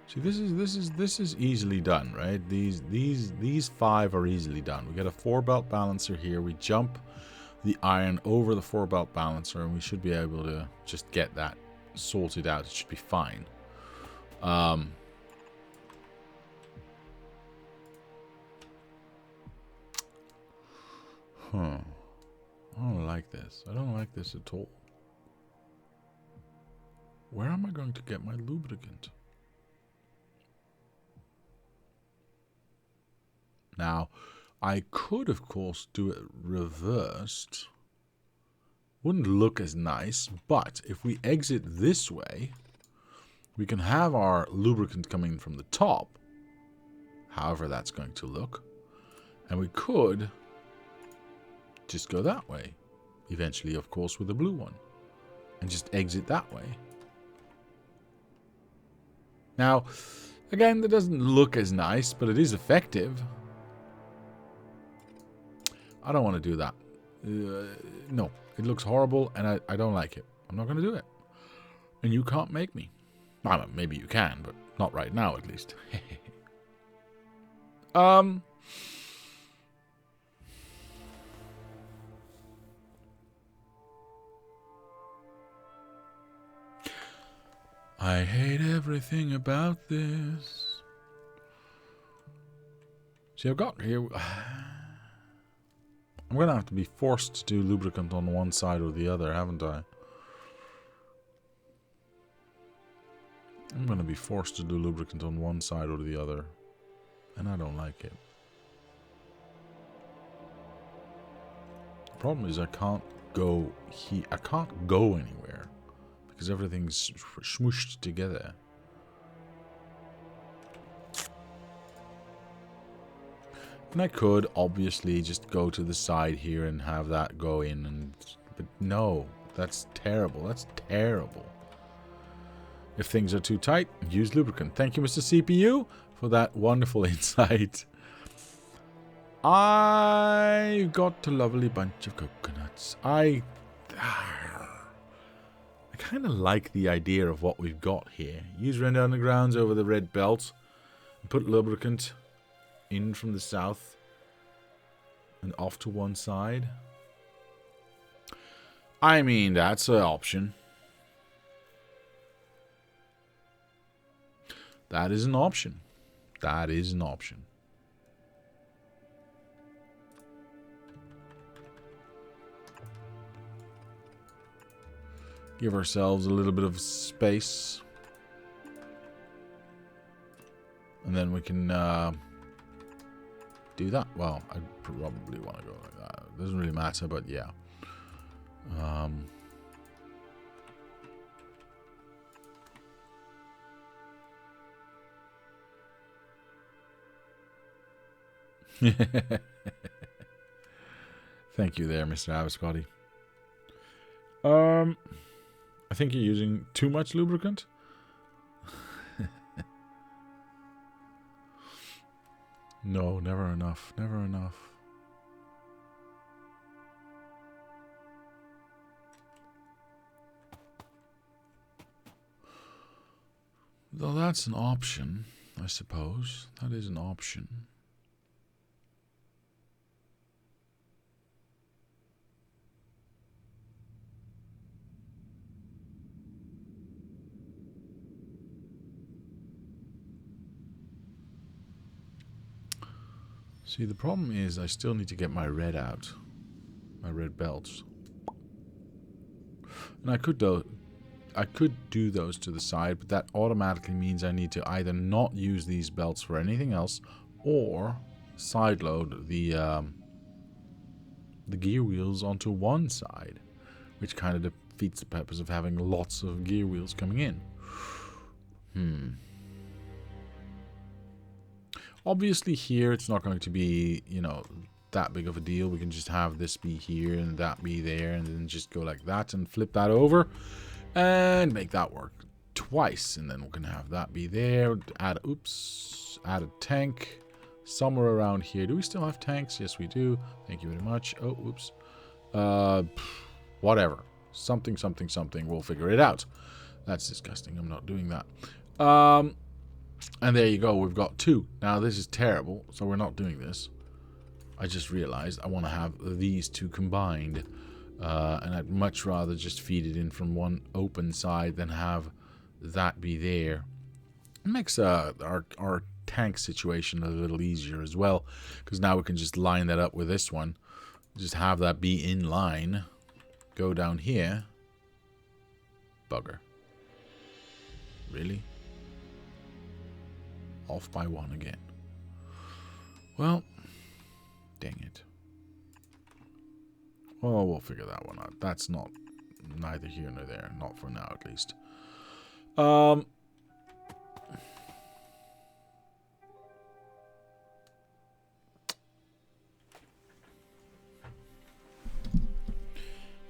See, this is easily done, right? These 5 are easily done. We get a 4-belt balancer here. We jump the iron over the 4-belt balancer, and we should be able to just get that sorted out. It should be fine. Huh. I don't like this. I don't like this at all. Where am I going to get my lubricant? Now, I could, of course, do it reversed. Wouldn't look as nice, but if we exit this way, we can have our lubricant coming from the top, however that's going to look, and we could just go that way, eventually, of course, with the blue one, and just exit that way. Now, again, that doesn't look as nice, but it is effective. I don't want to do that. No, it looks horrible, and I don't like it. I'm not going to do it. And you can't make me. I don't know, maybe you can, but not right now, at least. I hate everything about this. See, I've got here... I'm going to have to be forced to do lubricant on one side or the other, haven't I? I'm going to be forced to do lubricant on one side or the other. And I don't like it. The problem is I can't go here. I can't go anywhere. Because everything's smooshed together. And I could obviously just go to the side here and have that go in, but no, that's terrible. That's terrible. If things are too tight, use lubricant. Thank you, Mr. CPU, for that wonderful insight. I got a lovely bunch of coconuts. I kind of like the idea of what we've got here. Use render undergrounds over the red belt and put lubricant in from the south and off to one side. I mean, that's an option. That is an option. That is an option. Give ourselves a little bit of space. And then we can do that. Well, I probably want to go like that. It doesn't really matter, but yeah. Thank you there, Mr. Abiscotti. I think you're using too much lubricant. No, never enough. Never enough. Though that's an option, I suppose. That is an option. See, the problem is I still need to get my red out. My red belts. And I could do those to the side, but that automatically means I need to either not use these belts for anything else or sideload the gear wheels onto one side, which kind of defeats the purpose of having lots of gear wheels coming in. Obviously here it's not going to be, you know, that big of a deal. We can just have this be here and that be there, and then just go like that and flip that over and make that work twice. And then we can have that be there. Add a tank somewhere around here. Do we still have tanks? Yes, we do. Thank you very much. Oh, oops. Whatever. Something. We'll figure it out. That's disgusting. I'm not doing that. And there you go. We've got 2. Now, this is terrible, so we're not doing this. I just realized I want to have these 2 combined. And I'd much rather just feed it in from one open side than have that be there. It makes our tank situation a little easier as well, because now we can just line that up with this one. Just have that be in line. Go down here. Bugger. Really? Off by 1 again. Well, dang it. Oh, we'll figure that one out. That's not neither here nor there. Not for now, at least.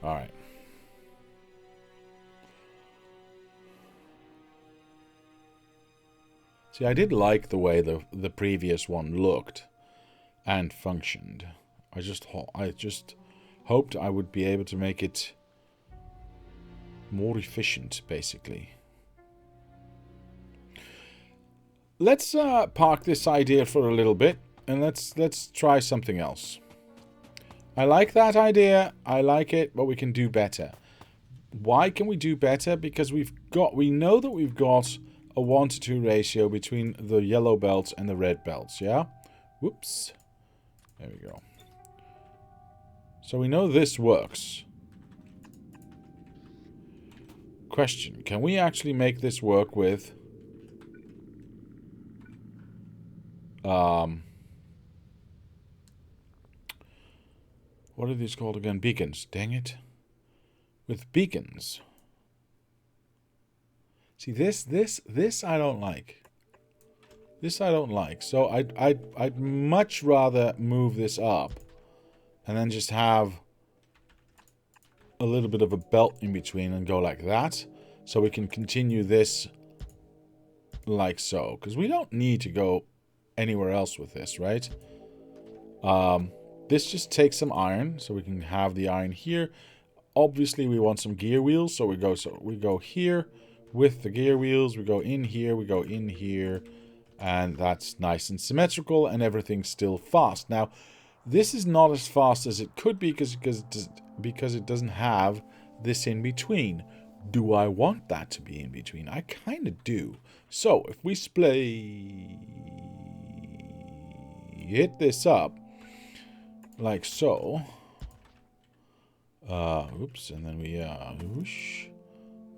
Alright. See, I did like the way the previous one looked and functioned. I just hoped I would be able to make it more efficient, basically. Let's park this idea for a little bit, and let's try something else. I like that idea. I like it, but we can do better. Why can we do better? Because we know that we've got a 1-to-2 ratio between the yellow belts and the red belts, yeah? Whoops. There we go. So we know this works. Question, can we actually make this work with what are these called again? Beacons. Dang it. With beacons. See, this I don't like. This I don't like. So I'd much rather move this up and then just have a little bit of a belt in between and go like that. So we can continue this like so. Because we don't need to go anywhere else with this, right? This just takes some iron, so we can have the iron here. Obviously, we want some gear wheels, so we go here with the gear wheels. We go in here, and that's nice and symmetrical, and everything's still fast. Now, this is not as fast as it could be because it doesn't have this in between. Do I want that to be in between? I kind of do. So, if we hit this up, like so. Oops, and then we whoosh,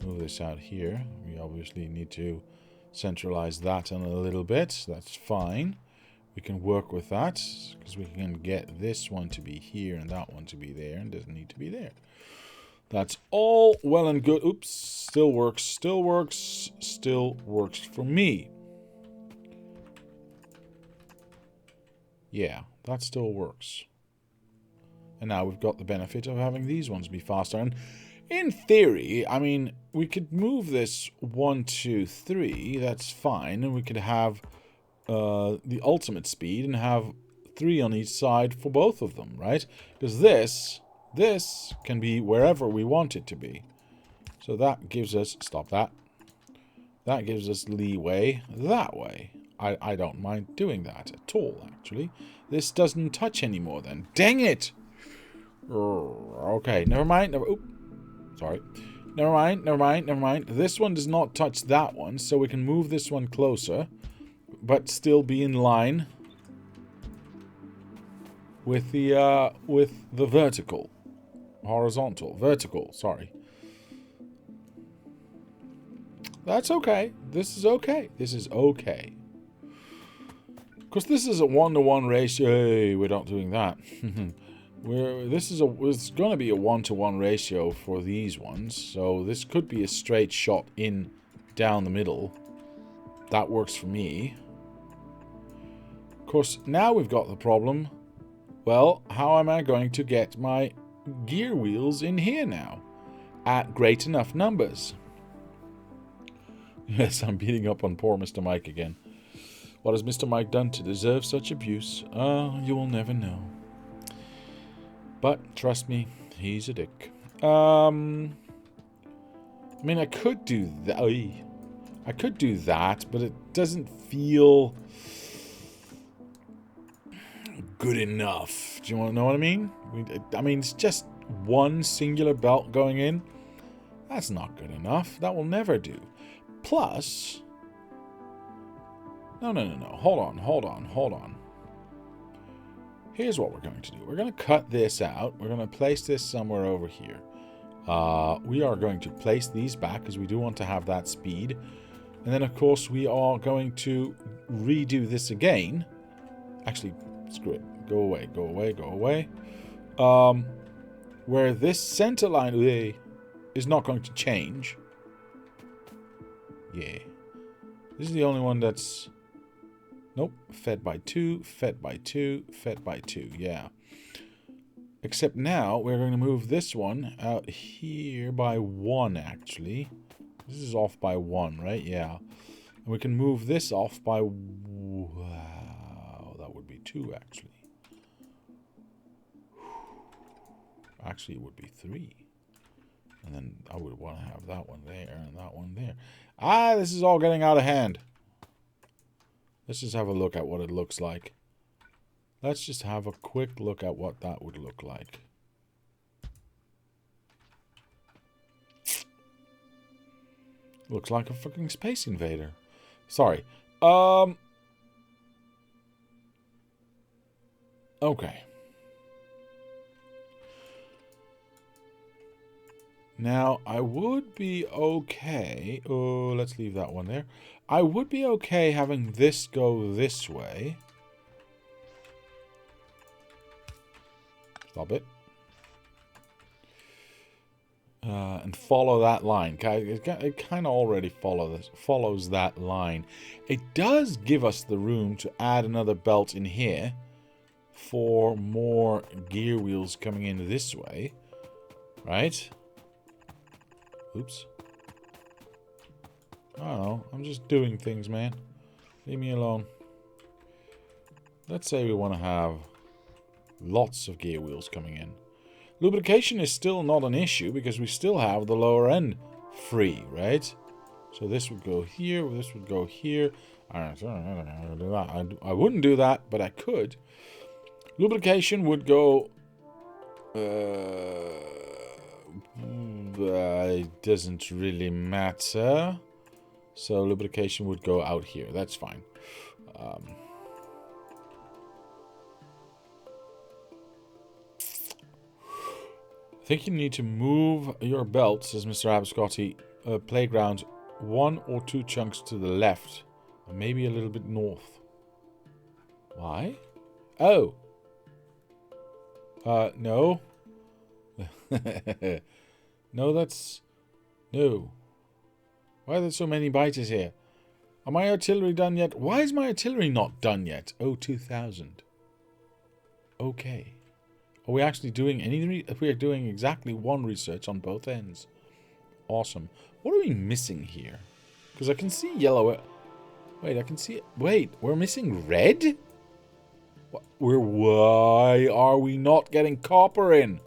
move this out here. We obviously need to centralize that in a little bit. That's fine. We can work with that because we can get this one to be here and that one to be there, and doesn't need to be there. That's all well and good. Oops, still works for me. Yeah, that still works. And now we've got the benefit of having these ones be faster. And in theory, I mean, we could move this 1, 2, 3. That's fine. And we could have the ultimate speed and have 3 on each side for both of them, right? Because this can be wherever we want it to be. So that gives us... Stop that. That gives us leeway that way. I don't mind doing that at all, actually. This doesn't touch anymore then. Dang it! Okay, never mind. Sorry. Never mind. This one does not touch that one, so we can move this one closer, but still be in line with the vertical. Vertical, sorry. That's okay. This is okay. Because this is a 1-to-1 ratio. Hey, we're not doing that. It's going to be a 1-to-1 ratio for these ones. So this could be a straight shot in down the middle. That works for me. Of course, now we've got the problem. Well, how am I going to get my gear wheels in here now? At great enough numbers. Yes, I'm beating up on poor Mr. Mike again. What has Mr. Mike done to deserve such abuse? You will never know. But, trust me, he's a dick. I mean, I could do that. I could do that, but it doesn't feel good enough. Do you want to know what I mean? I mean, it's just one singular belt going in. That's not good enough. That will never do. Plus... No. Hold on. Here's what we're going to do. We're going to cut this out. We're going to place this somewhere over here. We are going to place these back because we do want to have that speed. And then, of course, we are going to redo this again. Actually, screw it. Go away. Where this center line is not going to change. Yeah. This is the only one that's... Nope. Fed by 2, fed by 2, fed by 2. Yeah. Except now, we're going to move this one out here by 1, actually. This is off by 1, right? Yeah. And we can move this off by... Wow, that would be 2, actually. Actually, it would be 3. And then I would want to have that one there and that one there. Ah, this is all getting out of hand. Let's just have a look at what it looks like. Let's just have a quick look at what that would look like. Looks like a fucking Space Invader. Sorry. Okay. Now, I would be okay... Oh, let's leave that one there. I would be okay having this go this way. Stop it. And follow that line. It kind of already follows that line. It does give us the room to add another belt in here for more gear wheels coming in this way. Right? Oops. I don't know. I'm just doing things, man. Leave me alone. Let's say we want to have lots of gear wheels coming in. Lubrication is still not an issue because we still have the lower end free, right? So this would go here, this would go here. I wouldn't do that, but I could. Lubrication would go... it doesn't really matter. So lubrication would go out here. That's fine. I think you need to move your belt, says Mr. Abscotty, playground 1 or 2 chunks to the left. And maybe a little bit north. Why? Oh. No. No, that's... No. Why are there so many biters here? Are my artillery done yet? Why is my artillery not done yet? Oh, 2000. Okay. Are we actually doing any... We are doing exactly 1 research on both ends. Awesome. What are we missing here? Because I can see yellow... Wait, I can see... Wait, we're missing red? Why are we not getting copper in?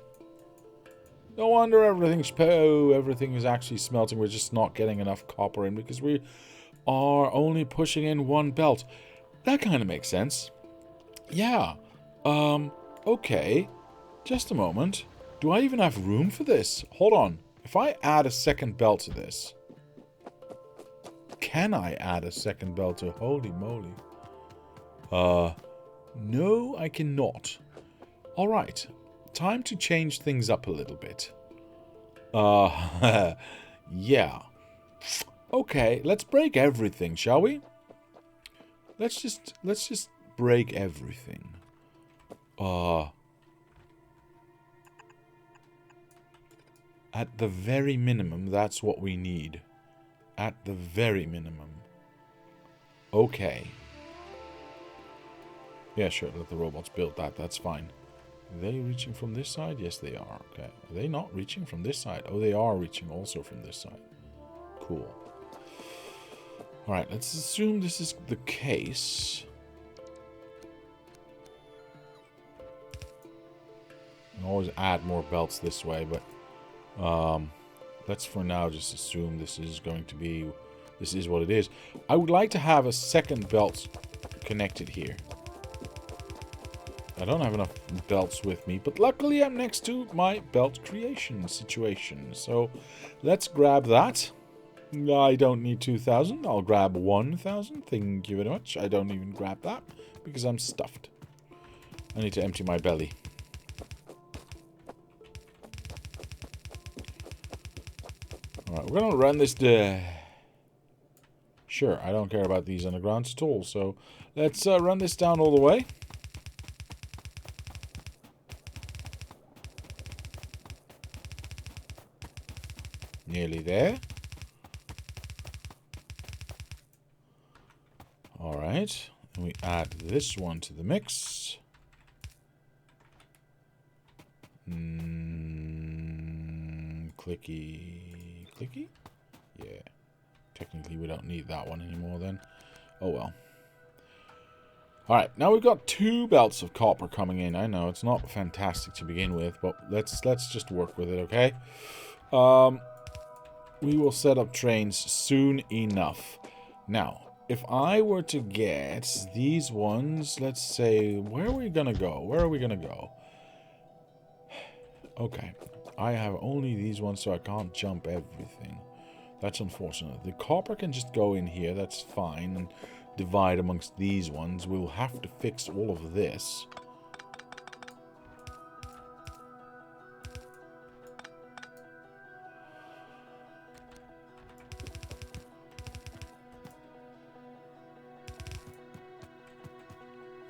No wonder everything is actually smelting. We're just not getting enough copper in because we are only pushing in 1 belt. That kind of makes sense. Yeah. Okay. Just a moment. Do I even have room for this? Hold on. If I add a second belt to this... Can I add a second belt to... Holy moly. No, I cannot. Alright. Time to change things up a little bit. Yeah. Okay, let's break everything, shall we? Let's just break everything. At the very minimum, that's what we need. At the very minimum. Okay. Yeah, sure, let the robots build that. That's fine. Are they reaching from this side? Yes, they are. Okay. Are they not reaching from this side? Oh, they are reaching also from this side. Cool. Alright, let's assume this is the case. I can always add more belts this way, but let's for now just assume this is going to be... This is what it is. I would like to have a second belt connected here. I don't have enough belts with me, but luckily I'm next to my belt creation situation. So let's grab that. I don't need 2,000. I'll grab 1,000. Thank you very much. I don't even grab that because I'm stuffed. I need to empty my belly. Alright, we're gonna run this... Sure, I don't care about these undergrounds at all, so let's run this down all the way. Nearly there. Alright, and we add this one to the mix. Clicky. Clicky? Yeah. Technically, we don't need that one anymore then. Oh well. Alright, now we've got 2 belts of copper coming in. I know, it's not fantastic to begin with, but let's just work with it, okay? We will set up trains soon enough. Now, if I were to get these ones, let's say, where are we gonna go? Where are we gonna go? Okay, I have only these ones, so I can't jump everything. That's unfortunate. The copper can just go in here, that's fine, and divide amongst these ones. We'll have to fix all of this.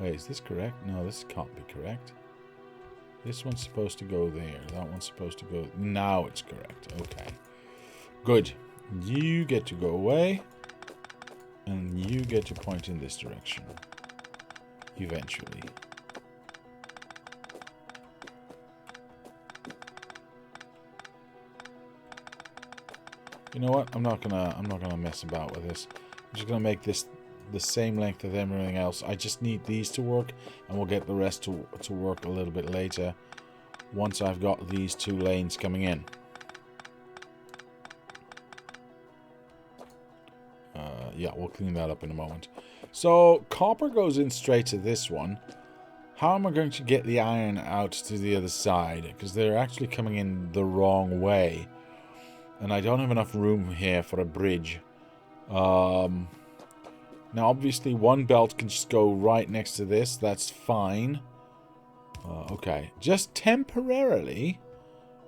Wait, is this correct? No, this can't be correct. This one's supposed to go there. That one's supposed to go... Now it's correct. Okay. Good. You get to go away. And you get to point in this direction. Eventually. You know what? I'm not gonna mess about with this. I'm just gonna make this the same length as everything else. I just need these to work, and we'll get the rest to work a little bit later once I've got these 2 lanes coming in. Yeah, we'll clean that up in a moment. So copper goes in straight to this one. How am I going to get the iron out to the other side? Because they're actually coming in the wrong way, and I don't have enough room here for a bridge. Now, obviously, one belt can just go right next to this. That's fine. Okay. Just temporarily,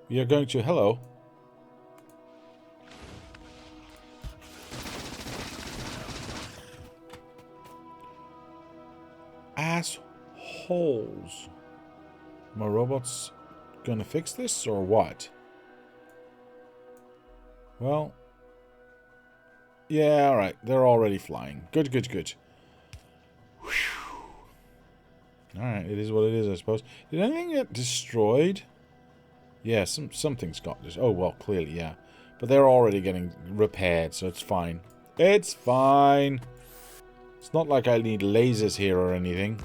we are going to... Hello. Assholes. My robot's gonna fix this, or what? Well... Yeah, alright. They're already flying. Good, good, good. Alright, it is what it is, I suppose. Did anything get destroyed? Yeah, something's got this. Oh, well, clearly, yeah. But they're already getting repaired, so it's fine. It's fine. It's not like I need lasers here or anything.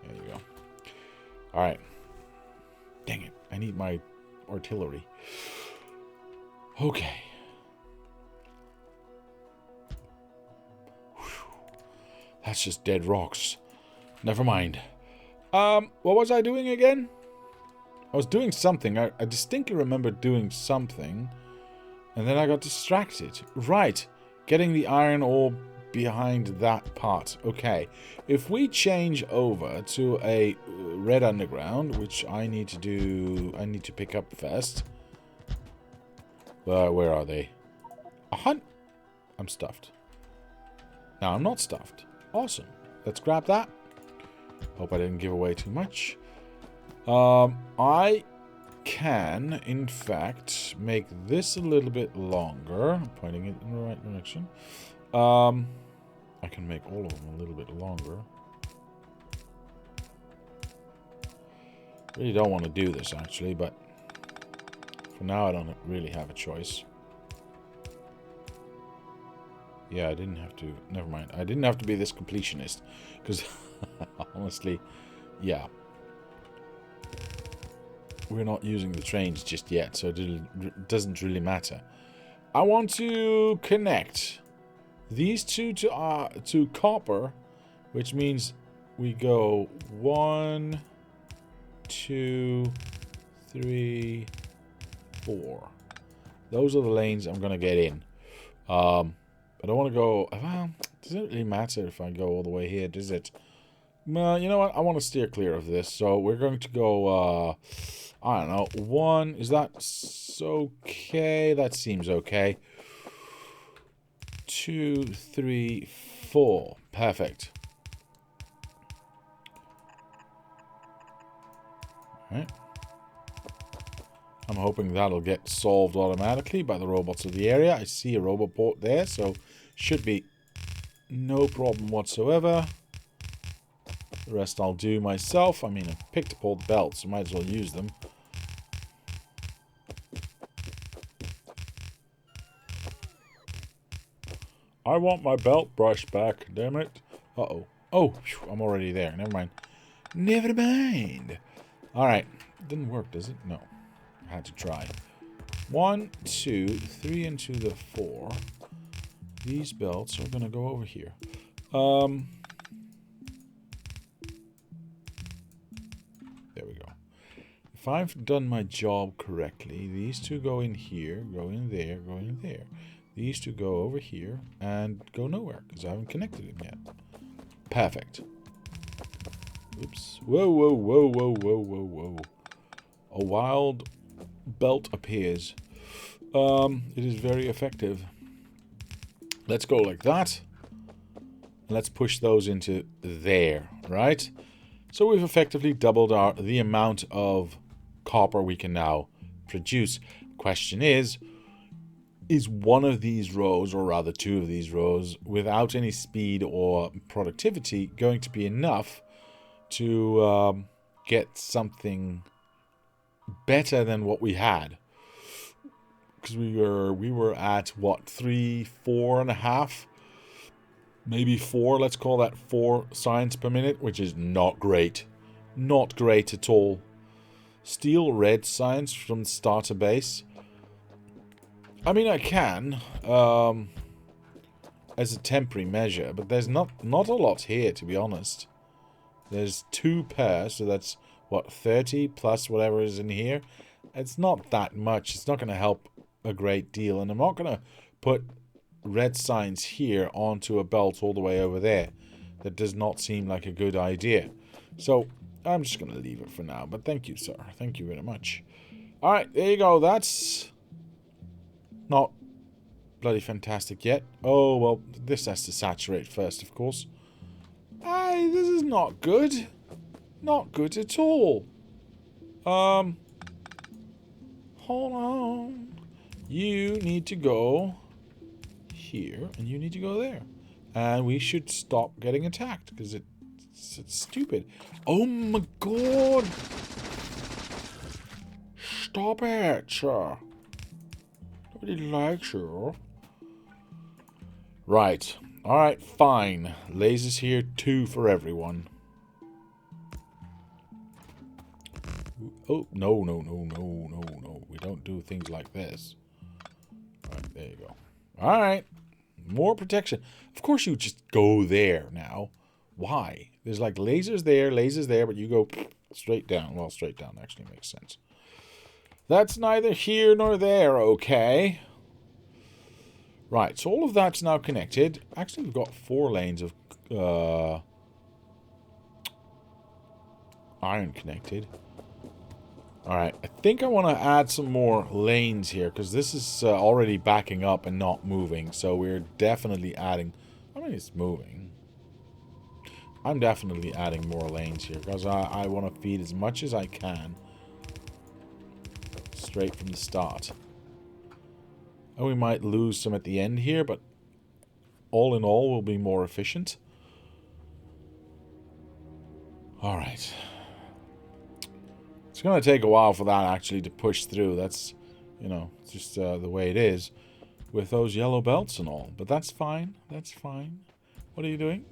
There you go. Alright. Dang it. I need my artillery. Okay. That's just dead rocks. Never mind. What was I doing again? I was doing something. I distinctly remember doing something. And then I got distracted. Right. Getting the iron ore behind that part. Okay. If we change over to a red underground, which I need to do... I need to pick up first. Where are they? I'm stuffed. No, I'm not stuffed. Awesome. Let's grab that. Hope I didn't give away too much. I can, in fact, make this a little bit longer. I'm pointing it in the right direction. I can make all of them a little bit longer. Really don't want to do this, actually, but for now I don't really have a choice. Yeah, I didn't have to... Never mind. I didn't have to be this completionist. Because, honestly, yeah. We're not using the trains just yet, so it doesn't really matter. I want to connect these two to copper, which means we go 1, 2, 3, 4. Those are the lanes I'm going to get in. I don't want to go... Well, does it really matter if I go all the way here, does it? Well, you know what? I want to steer clear of this, so we're going to go... I don't know. 1. Is that okay? That seems okay. 2, 3, 4. Perfect. Alright. I'm hoping that'll get solved automatically by the robots of the area. I see a robot port there, so should be no problem whatsoever. The rest I'll do myself. I mean, I picked up all the belts, so might as well use them. I want my belt brush back, damn it. Uh-oh. Oh, phew, I'm already there. Never mind. Never mind. Alright. Didn't work, does it? No. I had to try. 1, 2, 3 into the 4. These belts are going to go over here. There we go. If I've done my job correctly, these two go in here, go in there, go in there. These two go over here and go nowhere because I haven't connected them yet. Perfect. Oops. Whoa, whoa, whoa, whoa, whoa, whoa, whoa. A wild belt appears. It is very effective. Let's go like that. Let's push those into there, right? So we've effectively doubled the amount of copper we can now produce. Question is one of these rows, or rather 2 of these rows, without any speed or productivity, going to be enough to get something better than what we had? Because we were at what, 3, 4.5, maybe 4. Let's call that 4 science per minute, which is not great, not great at all. Steal red science from starter base. I mean, I can as a temporary measure, but there's not a lot here, to be honest. There's 2 pairs, so that's what, 30 plus whatever is in here. It's not that much. It's not going to help a great deal, and I'm not going to put red signs here onto a belt all the way over there. That does not seem like a good idea. So I'm just going to leave it for now, but thank you, sir. Thank you very much. Alright, there you go. That's not bloody fantastic yet. Oh, well, this has to saturate first, of course. Aye, this is not good. Not good at all. Hold on. You need to go here, and you need to go there. And we should stop getting attacked, because it's stupid. Oh my god! Stop it! Nobody likes you. Right. Alright, fine. Lasers here, 2 for everyone. Oh, no. We don't do things like this. Alright, there you go. Alright. More protection. Of course you just go there now. Why? There's like lasers there, but you go straight down. Well, straight down actually makes sense. That's neither here nor there, okay? Right, so all of that's now connected. Actually, we've got 4 lanes of iron connected. Alright, I think I want to add some more lanes here, because this is already backing up and not moving, so we're definitely adding... I mean, it's moving. I'm definitely adding more lanes here, because I want to feed as much as I can straight from the start. And we might lose some at the end here, but all in all, we'll be more efficient. Alright. It's going to take a while for that actually to push through. That's, you know, it's just the way it is with those yellow belts and all. But that's fine. That's fine. What are you doing?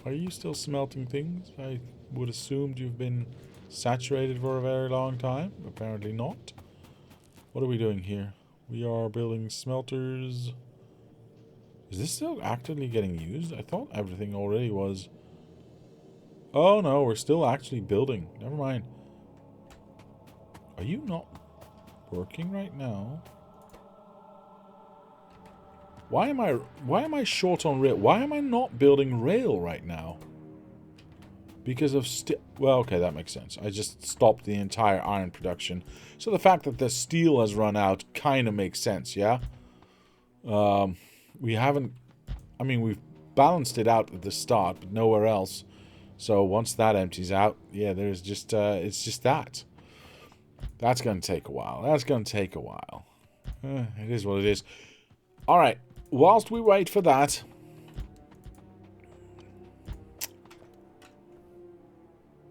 Are you still smelting things? I would assumed you've been saturated for a very long time. Apparently not. What are we doing here? We are building smelters. Is this still actively getting used? I thought everything already was. Oh no, we're still actually building. Never mind. Are you not working right now? Why am I short on rail? Why am I not building rail right now? Because of well, okay, that makes sense. I just stopped the entire iron production. So the fact that the steel has run out kind of makes sense, yeah? We haven't... I mean, we've balanced it out at the start, but nowhere else. So once that empties out, yeah, there's just... it's just that. That's going to take a while. That's going to take a while. It is what it is. Alright, whilst we wait for that...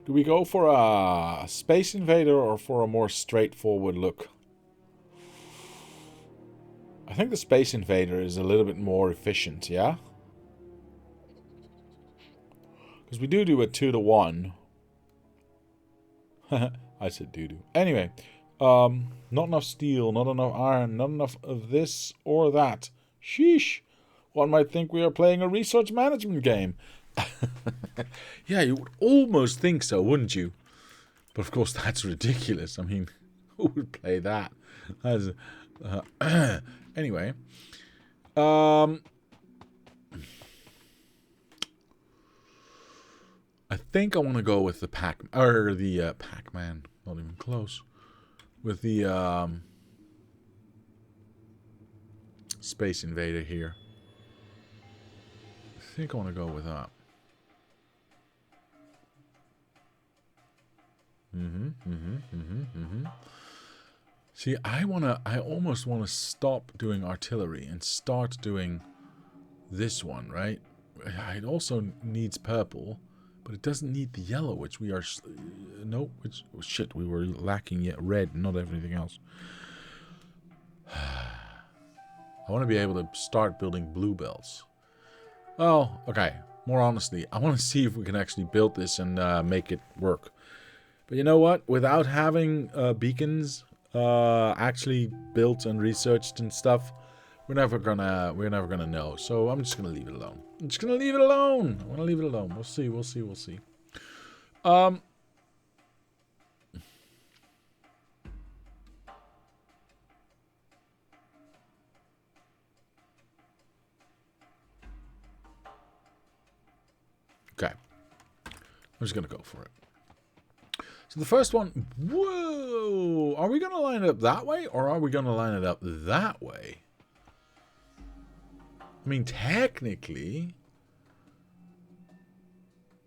Do we go for a Space Invader or for a more straightforward look? I think the Space Invader is a little bit more efficient, yeah? Because we do a 2-to-1. I said do. Anyway, not enough steel, not enough iron, not enough of this or that. Sheesh. One might think we are playing a research management game. Yeah, you would almost think so, wouldn't you? But of course, that's ridiculous. I mean, who would play that? Anyway, I think I want to go with the Pac-Man. Not even close. With the Space Invader here. I think I want to go with that. See, I almost want to stop doing artillery and start doing this one, right? It also needs purple, but it doesn't need the yellow, which we are... no, which... oh, shit, we were lacking yet red, not everything else. I want to be able to start building blue belts. Well, okay, more honestly, I want to see if we can actually build this and make it work. But you know what? Without having beacons actually built and researched and stuff, we're never gonna know. So I'm just gonna leave it alone. I'm just gonna leave it alone. I want to leave it alone. We'll see. We'll see. We'll see. Okay. I'm just gonna go for it. So the first one, whoa, are we going to line it up that way or are we going to line it up that way? I mean, technically,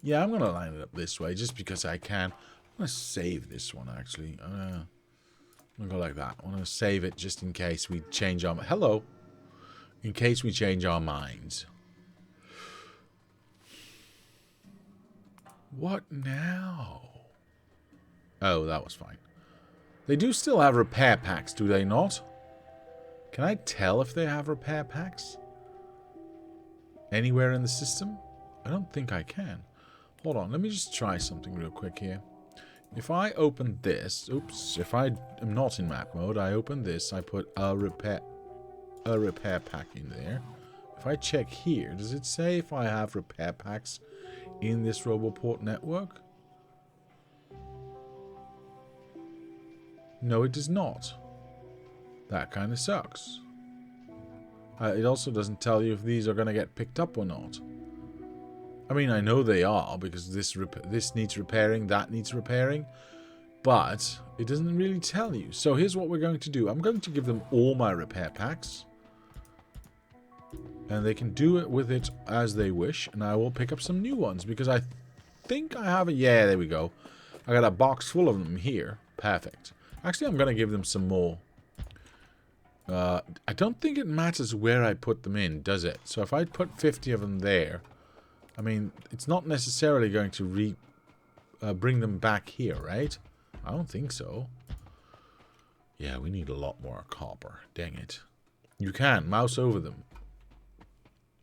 yeah, I'm going to line it up this way just because I can. I'm going to save this one, actually. I'm going to go like that. I want to save it just in case we change our... Hello. In case we change our minds. What now? Oh, that was fine. They do still have repair packs, do they not? Can I tell if they have repair packs? Anywhere in the system? I don't think I can. Hold on, let me just try something real quick here. If I open this... Oops, if I am not in map mode, I open this, I put a repair pack in there. If I check here, does it say if I have repair packs in this Roboport network? No, it does not. That kind of sucks. It also doesn't tell you if these are going to get picked up or not. I mean, I know they are, because this needs repairing, that needs repairing. But it doesn't really tell you. So here's what we're going to do. I'm going to give them all my repair packs. And they can do it with it as they wish. And I will pick up some new ones, because I think I have it. Yeah, there we go. I got a box full of them here. Perfect. Actually, I'm going to give them some more. I don't think it matters where I put them in, does it? So if I put 50 of them there, I mean, it's not necessarily going to bring them back here, right? I don't think so. Yeah, we need a lot more copper. Dang it. You can mouse over them.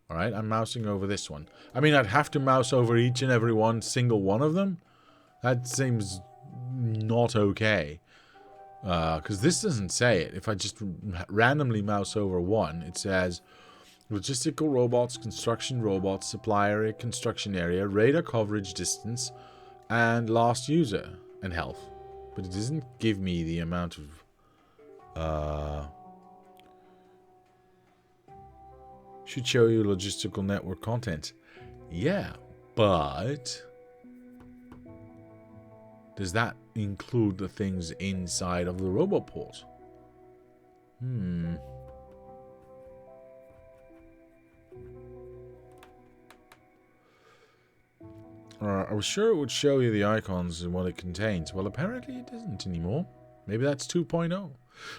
Alright, I'm mousing over this one. I mean, I'd have to mouse over each and every single one of them. That seems not okay. Because this doesn't say it. If I just randomly mouse over one, it says logistical robots, construction robots, supply area, construction area, radar coverage distance, and last user, and health. But it doesn't give me the amount of... should show you logistical network content. Yeah, but... does that include the things inside of the roboport? I was sure it would show you the icons and what it contains. Well, apparently it doesn't anymore. Maybe that's 2.0.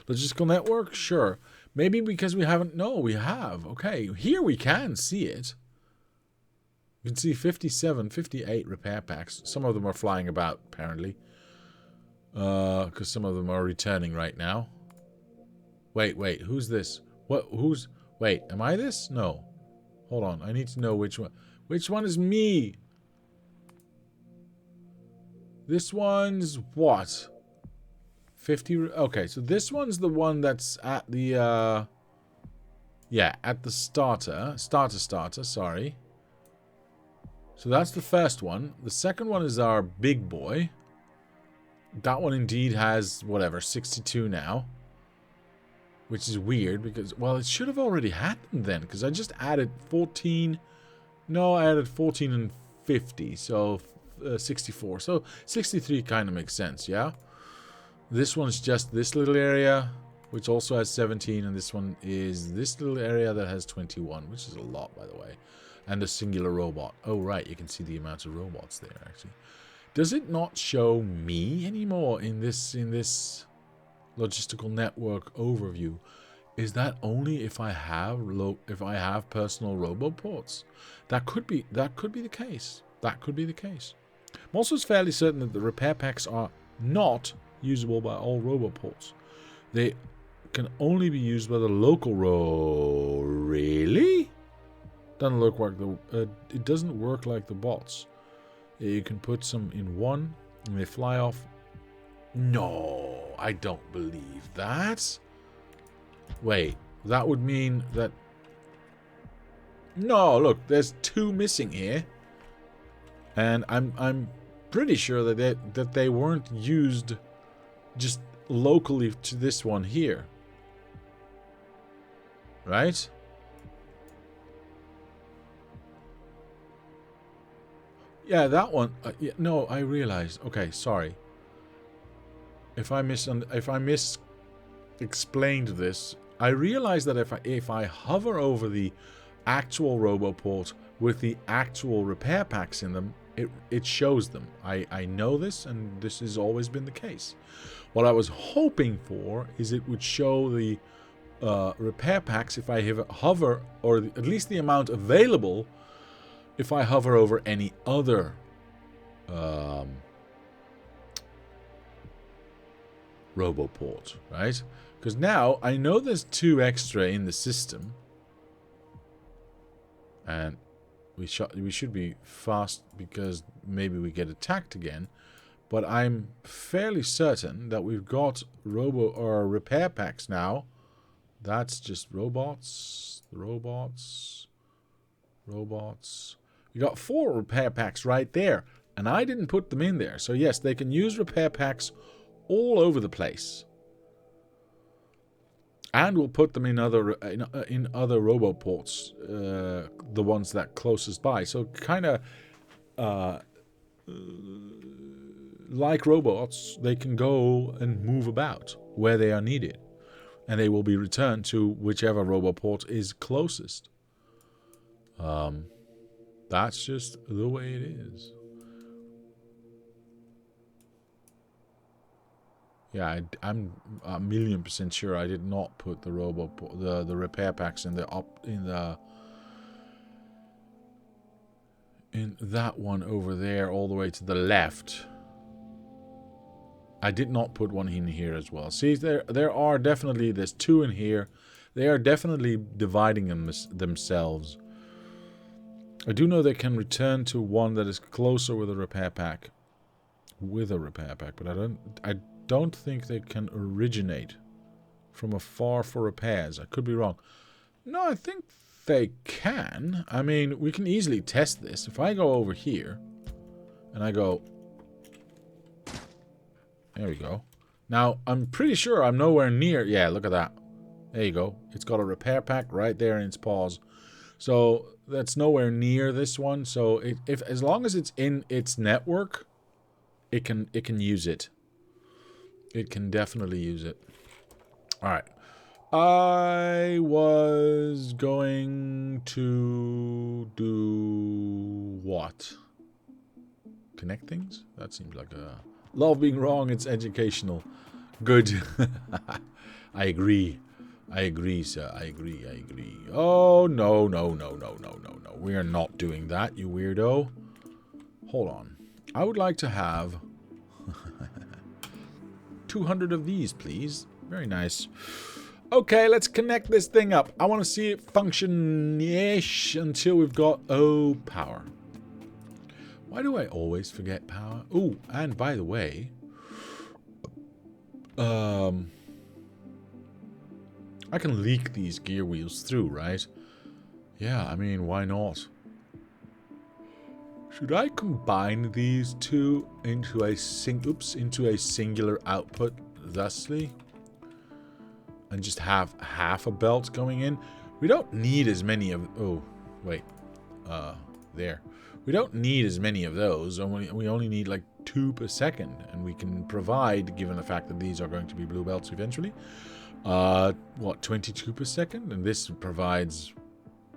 Logistical network? Sure. Maybe because we haven't... no, we have. Okay, here we can see it. You can see 57, 58 repair packs. Some of them are flying about, apparently. Because some of them are returning right now. Wait, who's this? Wait, am I this? No. Hold on, I need to know which one. Which one is me? This one's what? 50... okay, so this one's the one that's at the, yeah, at the starter, sorry. So that's the first one. The second one is our big boy. That one indeed has, whatever, 62 now. Which is weird because, well, it should have already happened then. Because I just added 14. No, I added 14 and 50. So 64. So 63 kind of makes sense, yeah? This one's just this little area, which also has 17. And this one is this little area that has 21, which is a lot, by the way. And a singular robot. Oh, right. You can see the amount of robots there, actually. Does it not show me anymore in this logistical network overview? Is that only if I have personal roboports? That could be the case. That could be the case. I'm also fairly certain that the repair packs are not usable by all roboports. They can only be used by the local really? Doesn't look like it doesn't work like the bots. You can put some in one and they fly off. No, I don't believe that. Wait, that would mean that... no, look, there's 2 missing here. And I'm pretty sure that they weren't used just locally to this one here. Right? Yeah, that one. Yeah, no, I realized. Okay, sorry. If I explained this, I realized that if I hover over the actual roboport with the actual repair packs in them, it shows them. I know this, and this has always been the case. What I was hoping for is it would show the repair packs if I hover, or at least the amount available if I hover over any other roboport, right? Because now I know there's 2 extra in the system, and we should be fast because maybe we get attacked again. But I'm fairly certain that we've got repair packs now. That's just robots. We got 4 repair packs right there, and I didn't put them in there. So yes, they can use repair packs all over the place, and we'll put them in other roboports, the ones that closest by. So kind of like robots, they can go and move about where they are needed, and they will be returned to whichever roboport is closest. That's just the way it is. Yeah, I'm 1,000,000% sure I did not put the the repair packs in the in that one over there all the way to the left. I did not put one in here as well. See, there are definitely, there's two in here. They are definitely dividing themselves. I do know they can return to one that is closer with a repair pack. But I don't think they can originate from afar for repairs. I could be wrong. No, I think they can. I mean, we can easily test this. If I go over here and I go, there we go. Now, I'm pretty sure I'm nowhere near. Yeah, look at that. There you go. It's got a repair pack right there in its paws. So that's nowhere near this one. So if as long as it's in its network, it can use it. It can definitely use it. All right. I was going to do what? Connect things? That seems like a... Love being wrong, it's educational. Good. I agree. I agree, sir. I agree. I agree. Oh, no. We are not doing that, you weirdo. Hold on. I would like to have 200 of these, please. Very nice. Okay, let's connect this thing up. I want to see it function-ish until we've got... Oh, power. Why do I always forget power? Oh, and by the way... I can leak these gear wheels through, right? Yeah, I mean, why not? Should I combine these two into a singular output thusly? And just have half a belt going in? We don't need as many of... Oh, wait. There. We don't need as many of those. We only need like 2 per second. And we can provide, given the fact that these are going to be blue belts eventually, what, 22 per second? And this provides,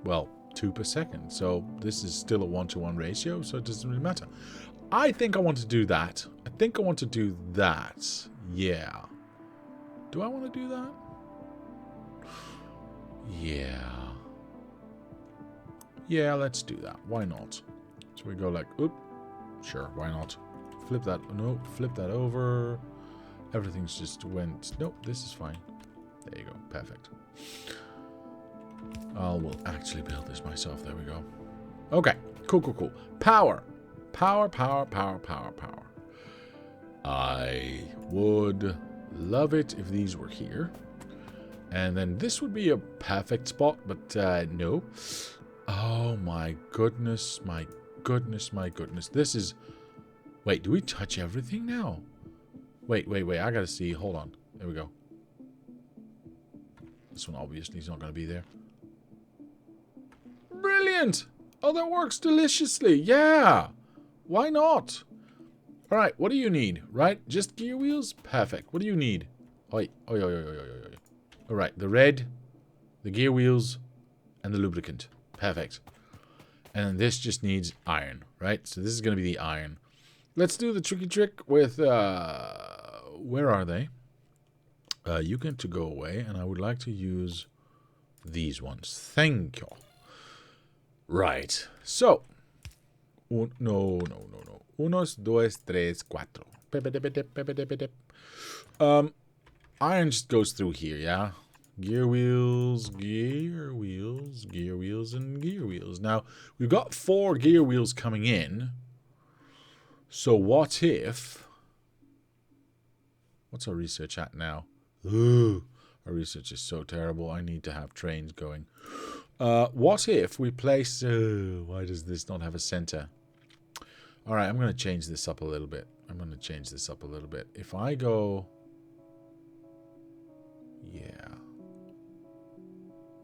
well, 2 per second. So this is still a 1-to-1 ratio, so it doesn't really matter. I think I want to do that. Yeah. Do I want to do that? Yeah. Yeah, let's do that. Why not? So we go like, oop. Sure, why not? Flip that. No, flip that over. Everything's just went. Nope, this is fine. There you go. Perfect. I will actually build this myself. There we go. Okay. Cool. Power. Power. I would love it if these were here. And then this would be a perfect spot, but no. Oh my goodness. This is... Wait, do we touch everything now? Wait. I gotta see. Hold on. There we go. This one obviously is not gonna be there. Brilliant! Oh, that works deliciously. Yeah. Why not? All right, what do you need? Right? Just gear wheels? Perfect. What do you need? Oi. All right, the red, the gear wheels, and the lubricant. Perfect. And then this just needs iron, right? So this is going to be the iron. Let's do the tricky trick with, where are they? You get to go away, and I would like to use these ones. Thank you. Right. So, no. Unos, dos, tres, cuatro. Iron just goes through here, yeah? Gear wheels, and gear wheels. Now, we've got 4 gear wheels coming in. So what if... What's our research at now? Ooh, our research is so terrible. I need to have trains going. What if we place... why does this not have a center? Alright, I'm going to change this up a little bit. If I go... Yeah.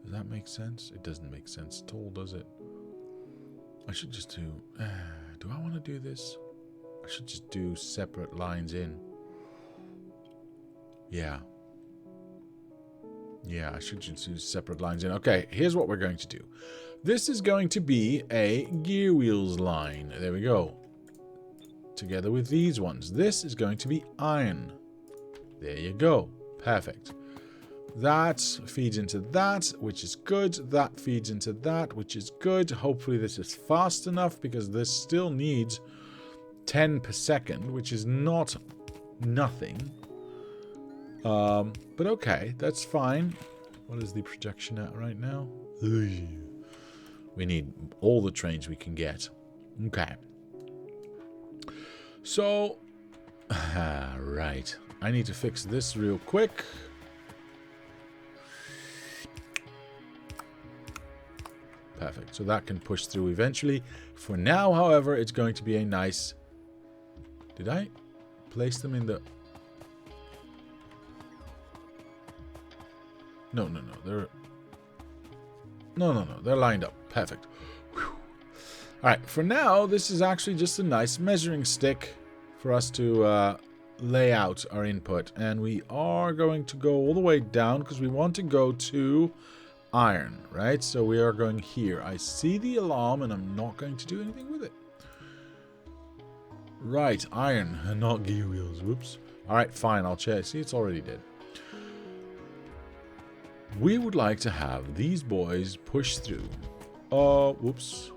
Does that make sense? It doesn't make sense at all, does it? I should just do... do I want to do this? I should just do separate lines in. Yeah. Yeah, I should just do separate lines in. Okay, here's what we're going to do. This is going to be a gear wheels line. There we go. Together with these ones. This is going to be iron. There you go. Perfect. That feeds into that, which is good. That feeds into that, which is good. Hopefully this is fast enough because this still needs 10 per second, which is not nothing. But okay, that's fine. What is the projection at right now? We need all the trains we can get. Okay. So, right. I need to fix this real quick. Perfect. So that can push through eventually. For now, however, it's going to be a nice... Did I place them in the... No. They're... No. They're lined up. Perfect. Whew. Alright, for now, this is actually just a nice measuring stick for us to lay out our input. And we are going to go all the way down because we want to go to iron, right? So we are going here. I see the alarm and I'm not going to do anything with it. Right, iron, not gear wheels. Whoops. Alright, fine, I'll check. See, it's already dead. We would like to have these boys push through. Oh, whoops.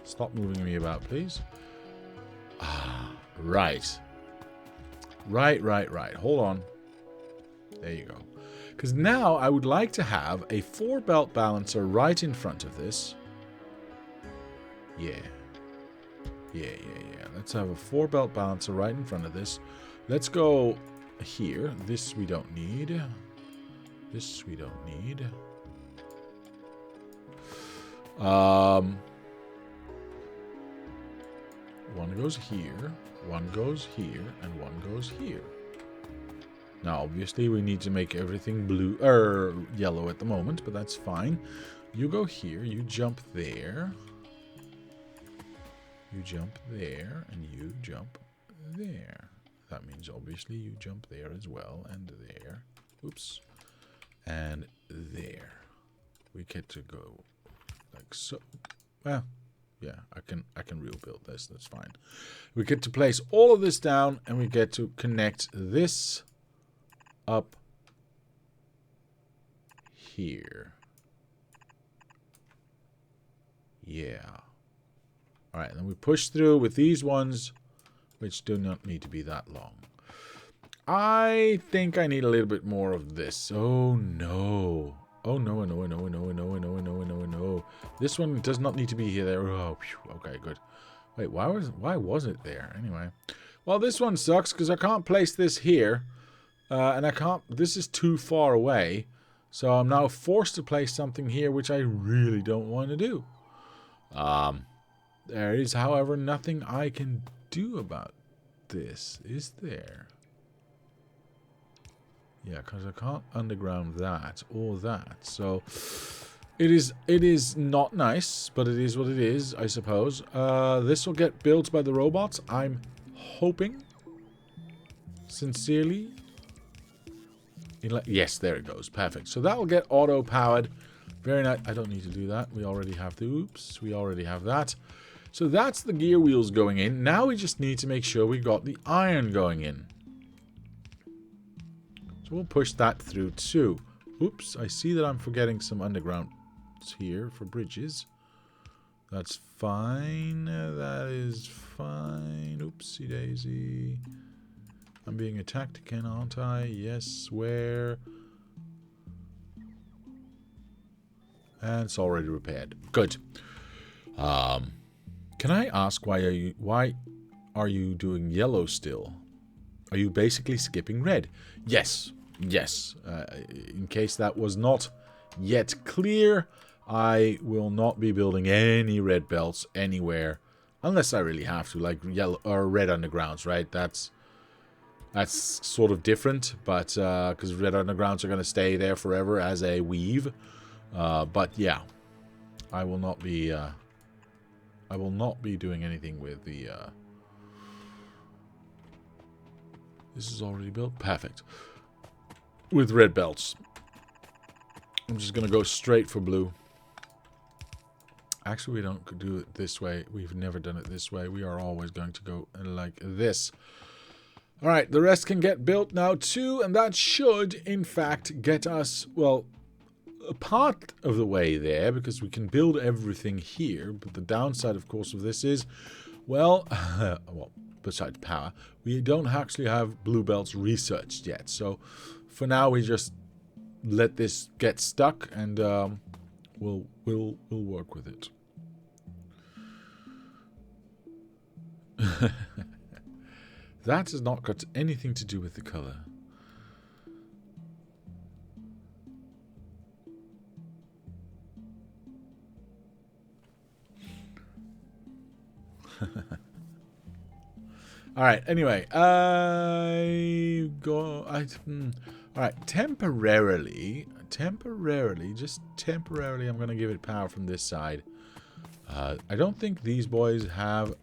Stop moving me about, please. Ah, right. Right. Hold on. There you go. Because now I would like to have a 4-belt balancer right in front of this. Yeah. Let's have a 4-belt balancer right in front of this. Let's go here. This we don't need. This we don't need. One goes here, one goes here, and one goes here. Now, obviously, we need to make everything blue or yellow at the moment, but that's fine. You go here, you jump there. You jump there, and you jump there. That means, obviously, you jump there as well, and there. Oops. And there. We get to go like so. Well, yeah, I can rebuild this. That's fine. We get to place all of this down, and we get to connect this up here. Yeah. All right, then we push through with these ones, which do not need to be that long. I think I need a little bit more of this. Oh no. Oh no. This one does not need to be here. There. Oh, phew. Okay, good. Wait, why was it there? Anyway. Well, this one sucks because I can't place this here. And I can't... This is too far away. So I'm now forced to place something here, which I really don't want to do. There is, however, nothing I can do about this. Is there? Yeah, because I can't underground that or that. So it is not nice, but it is what it is, I suppose. This will get built by the robots. I'm hoping. Sincerely. Yes, there it goes. Perfect. So that will get auto-powered. Very nice. I don't need to do that. We already have the... Oops. We already have that. So that's the gear wheels going in. Now we just need to make sure we got the iron going in. So we'll push that through too. Oops. I see that I'm forgetting some underground here for bridges. That's fine. That is fine. Oopsie daisy. I'm being attacked again, aren't I? Yes, where? And it's already repaired. Good. Can I ask why are you doing yellow still? Are you basically skipping red? Yes. In case that was not yet clear, I will not be building any red belts anywhere unless I really have to, like yellow or red undergrounds, right? That's sort of different, but because red undergrounds are going to stay there forever as a weave. But yeah, I will not be doing anything with the. This is already built. Perfect. With red belts, I'm just going to go straight for blue. Actually, we don't do it this way. We've never done it this way. We are always going to go like this. Alright, the rest can get built now too, and that should, in fact, get us, well, a part of the way there, because we can build everything here, but the downside, of course, of this is, well, well, besides power, we don't actually have blue belts researched yet, so for now we just let this get stuck, and we'll work with it. That has not got anything to do with the color. Alright, anyway. Alright, temporarily, just temporarily, I'm going to give it power from this side. I don't think these boys have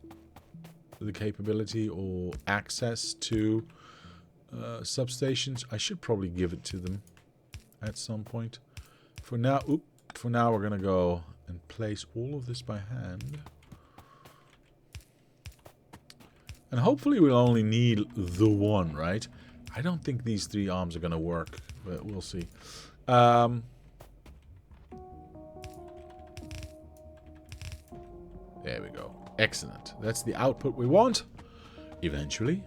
the capability or access to substations. I should probably give it to them at some point. For now, we're going to go and place all of this by hand. And hopefully we'll only need the one, right? I don't think these 3 arms are going to work, but we'll see. There we go. Excellent. That's the output we want. Eventually.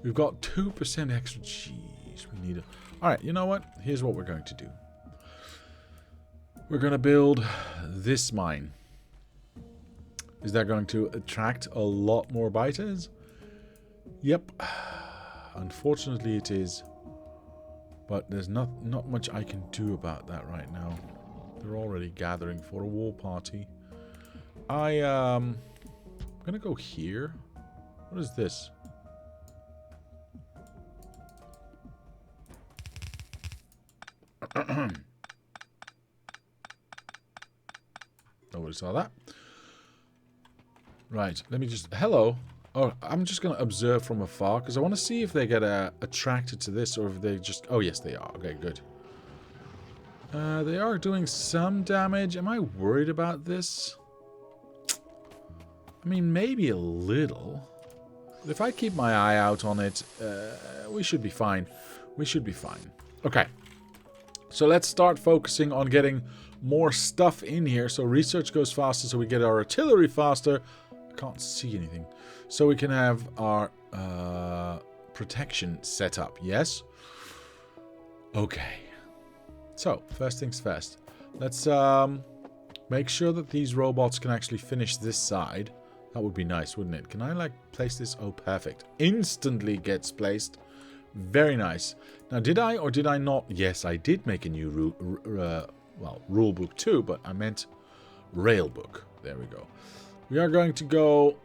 We've got 2% extra. Jeez, we need a... Alright, you know what? Here's what we're going to do. We're going to build this mine. Is that going to attract a lot more biters? Yep. Unfortunately it is. But there's not much I can do about that right now. They're already gathering for a war party. I'm gonna go here. What is this? Nobody saw that. Right, let me just... Hello. Oh, I'm just going to observe from afar, because I want to see if they get attracted to this, or if they just... Oh, yes, they are. Okay, good. They are doing some damage. Am I worried about this? I mean, maybe a little. If I keep my eye out on it, we should be fine. We should be fine. Okay. So let's start focusing on getting more stuff in here. So research goes faster, so we get our artillery faster. I can't see anything. So we can have our protection set up. Yes? Okay. So, first things first. Let's make sure that these robots can actually finish this side. That would be nice, wouldn't it? Can I, like, place this? Oh, perfect. Instantly gets placed. Very nice. Now, did I or did I not? Yes, I did make a new rule book too, but I meant rail book. There we go. We are going to go...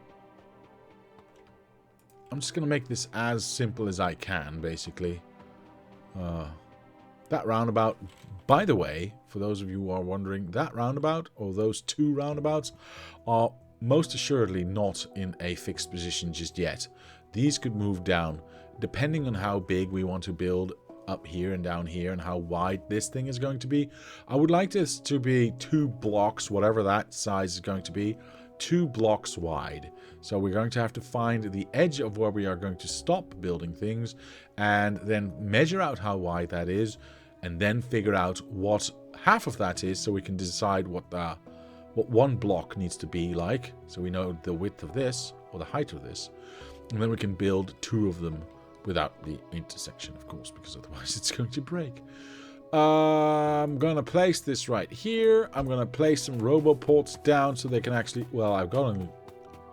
I'm just going to make this as simple as I can, basically. That roundabout, by the way, for those of you who are wondering, that roundabout, or those 2 roundabouts, are most assuredly not in a fixed position just yet. These could move down, depending on how big we want to build up here and down here, and how wide this thing is going to be. I would like this to be 2 blocks, whatever that size is going to be, 2 blocks wide. So we're going to have to find the edge of where we are going to stop building things, and then measure out how wide that is, and then figure out what half of that is, so we can decide what 1 block needs to be like, so we know the width of this, or the height of this, and then we can build 2 of them without the intersection, of course, because otherwise it's going to break. I'm going to place this right here. I'm going to place some roboports down so they can actually... Well, I've got only...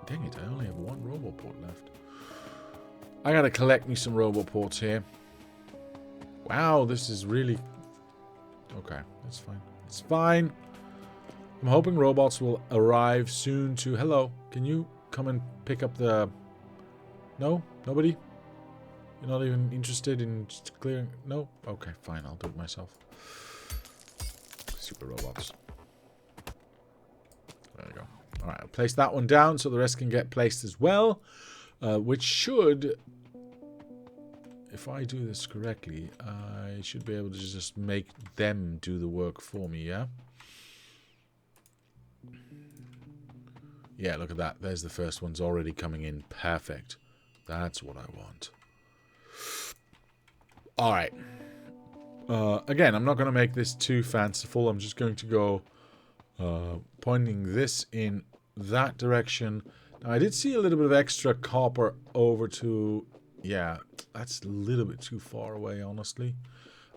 Dang it, I only have 1 roboport left. I got to collect me some roboports here. Wow, this is really... Okay, that's fine. It's fine. I'm hoping robots will arrive soon to... Hello, can you come and pick up the... No? Nobody? You're not even interested in just clearing... No? Okay, fine, I'll do it myself. Super robots. There you go. Alright, I'll place that one down so the rest can get placed as well. Which should... If I do this correctly, I should be able to just make them do the work for me, yeah? Yeah, look at that. There's the first one's already coming in. Perfect. That's what I want. Alright. Again, I'm not going to make this too fanciful. I'm just going to go pointing this in that direction. Now, I did see a little bit of extra copper over to... Yeah, that's a little bit too far away, honestly.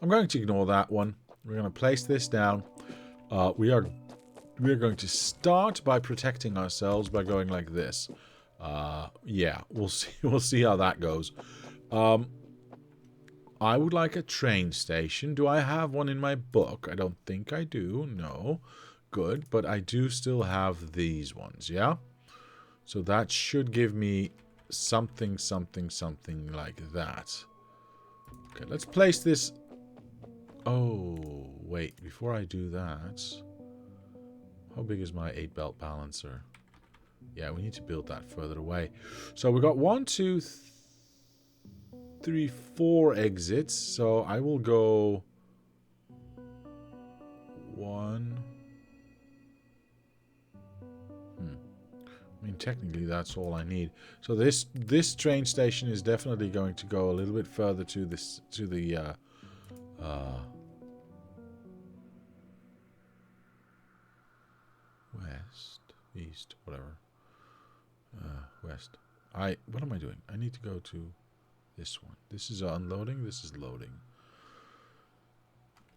I'm going to ignore that one. We're going to place this down. We are going to start by protecting ourselves by going like this. Yeah, we'll see. We'll see how that goes. I would like a train station. Do I have one in my book? I don't think I do. No. Good. But I do still have these ones, yeah? So that should give me something like that. Okay, let's place this... Oh, wait. Before I do that... How big is my 8-belt balancer? Yeah, we need to build that further away. So we've got 1, 2, 3, 4 exits. So I will go... 1... I mean, technically, that's all I need. So this train station is definitely going to go a little bit further to this the west, east, whatever. West. What am I doing? I need to go to this one. This is unloading. This is loading.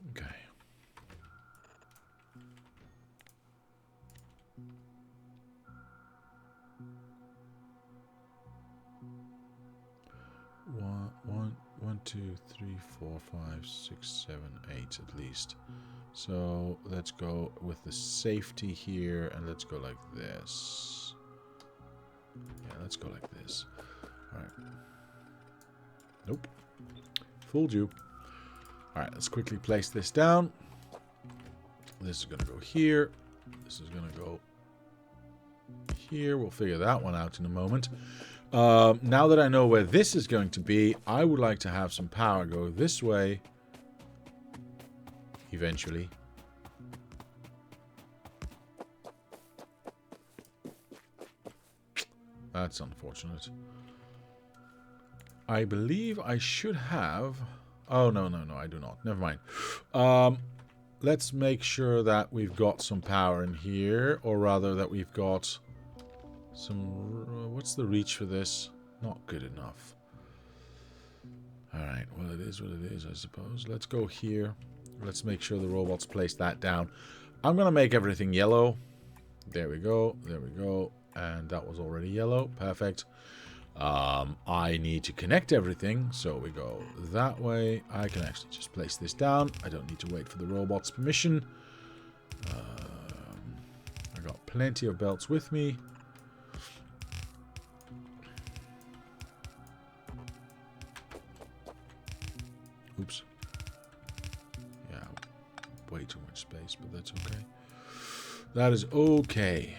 Okay. One, 2, 3, 4, 5, 6, 7, 8 at least. So let's go with the safety here, and let's go like this. Yeah, let's go like this. All right. Nope. Fooled you. All right, let's quickly place this down. This is going to go here. This is going to go here. We'll figure that one out in a moment. Now that I know where this is going to be, I would like to have some power go this way. Eventually. That's unfortunate. I believe I should have... Oh, no, I do not. Never mind. Let's make sure that we've got some power in here. Or rather, that we've got some... What's the reach for this? Not good enough. Alright, well, it is what it is, I suppose. Let's go here. Let's make sure the robots place that down. I'm going to make everything yellow. There we go. There we go. And that was already yellow. Perfect. I need to connect everything. So we go that way. I can actually just place this down. I don't need to wait for the robot's permission. I got plenty of belts with me. Oops. Yeah, way too much space, but that's okay. That is okay.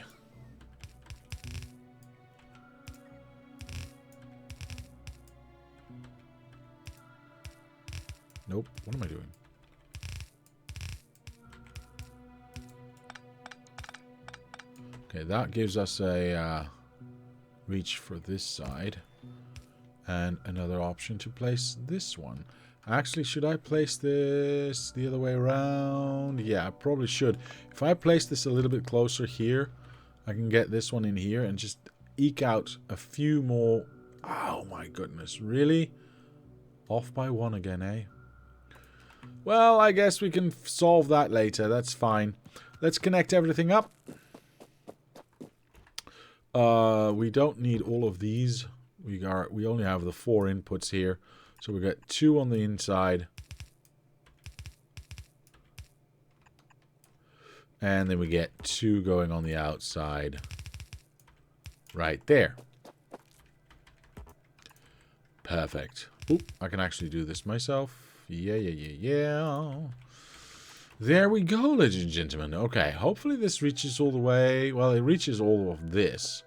Nope. What am I doing? Okay, that gives us a reach for this side. And another option to place this one. Actually, should I place this the other way around? Yeah, I probably should. If I place this a little bit closer here, I can get this one in here and just eke out a few more. Oh my goodness, really? Off by one again, eh? Well, I guess we can solve that later. That's fine. Let's connect everything up. We don't need all of these. We only have the 4 inputs here. So we got 2 on the inside. And then we get 2 going on the outside. Right there. Perfect. Oop, I can actually do this myself. Yeah. There we go, ladies and gentlemen. Okay, hopefully this reaches all the way. Well, it reaches all of this.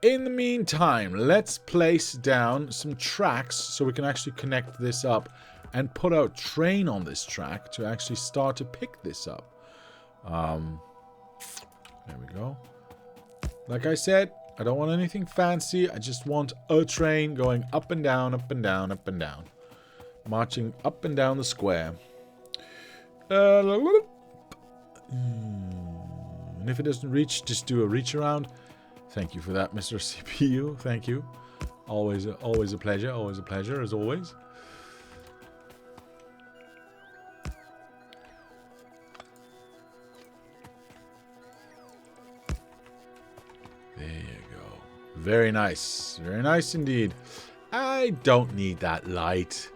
In the meantime, let's place down some tracks so we can actually connect this up and put our train on this track to actually start to pick this up. There we go. Like I said, I don't want anything fancy. I just want a train going up and down, up and down, up and down. marching up and down the square. And if it doesn't reach, just do a reach around. Thank you for that, Mr. CPU. Thank you. Always a pleasure. Always a pleasure, as always. There you go. Very nice. Very nice indeed. I don't need that light.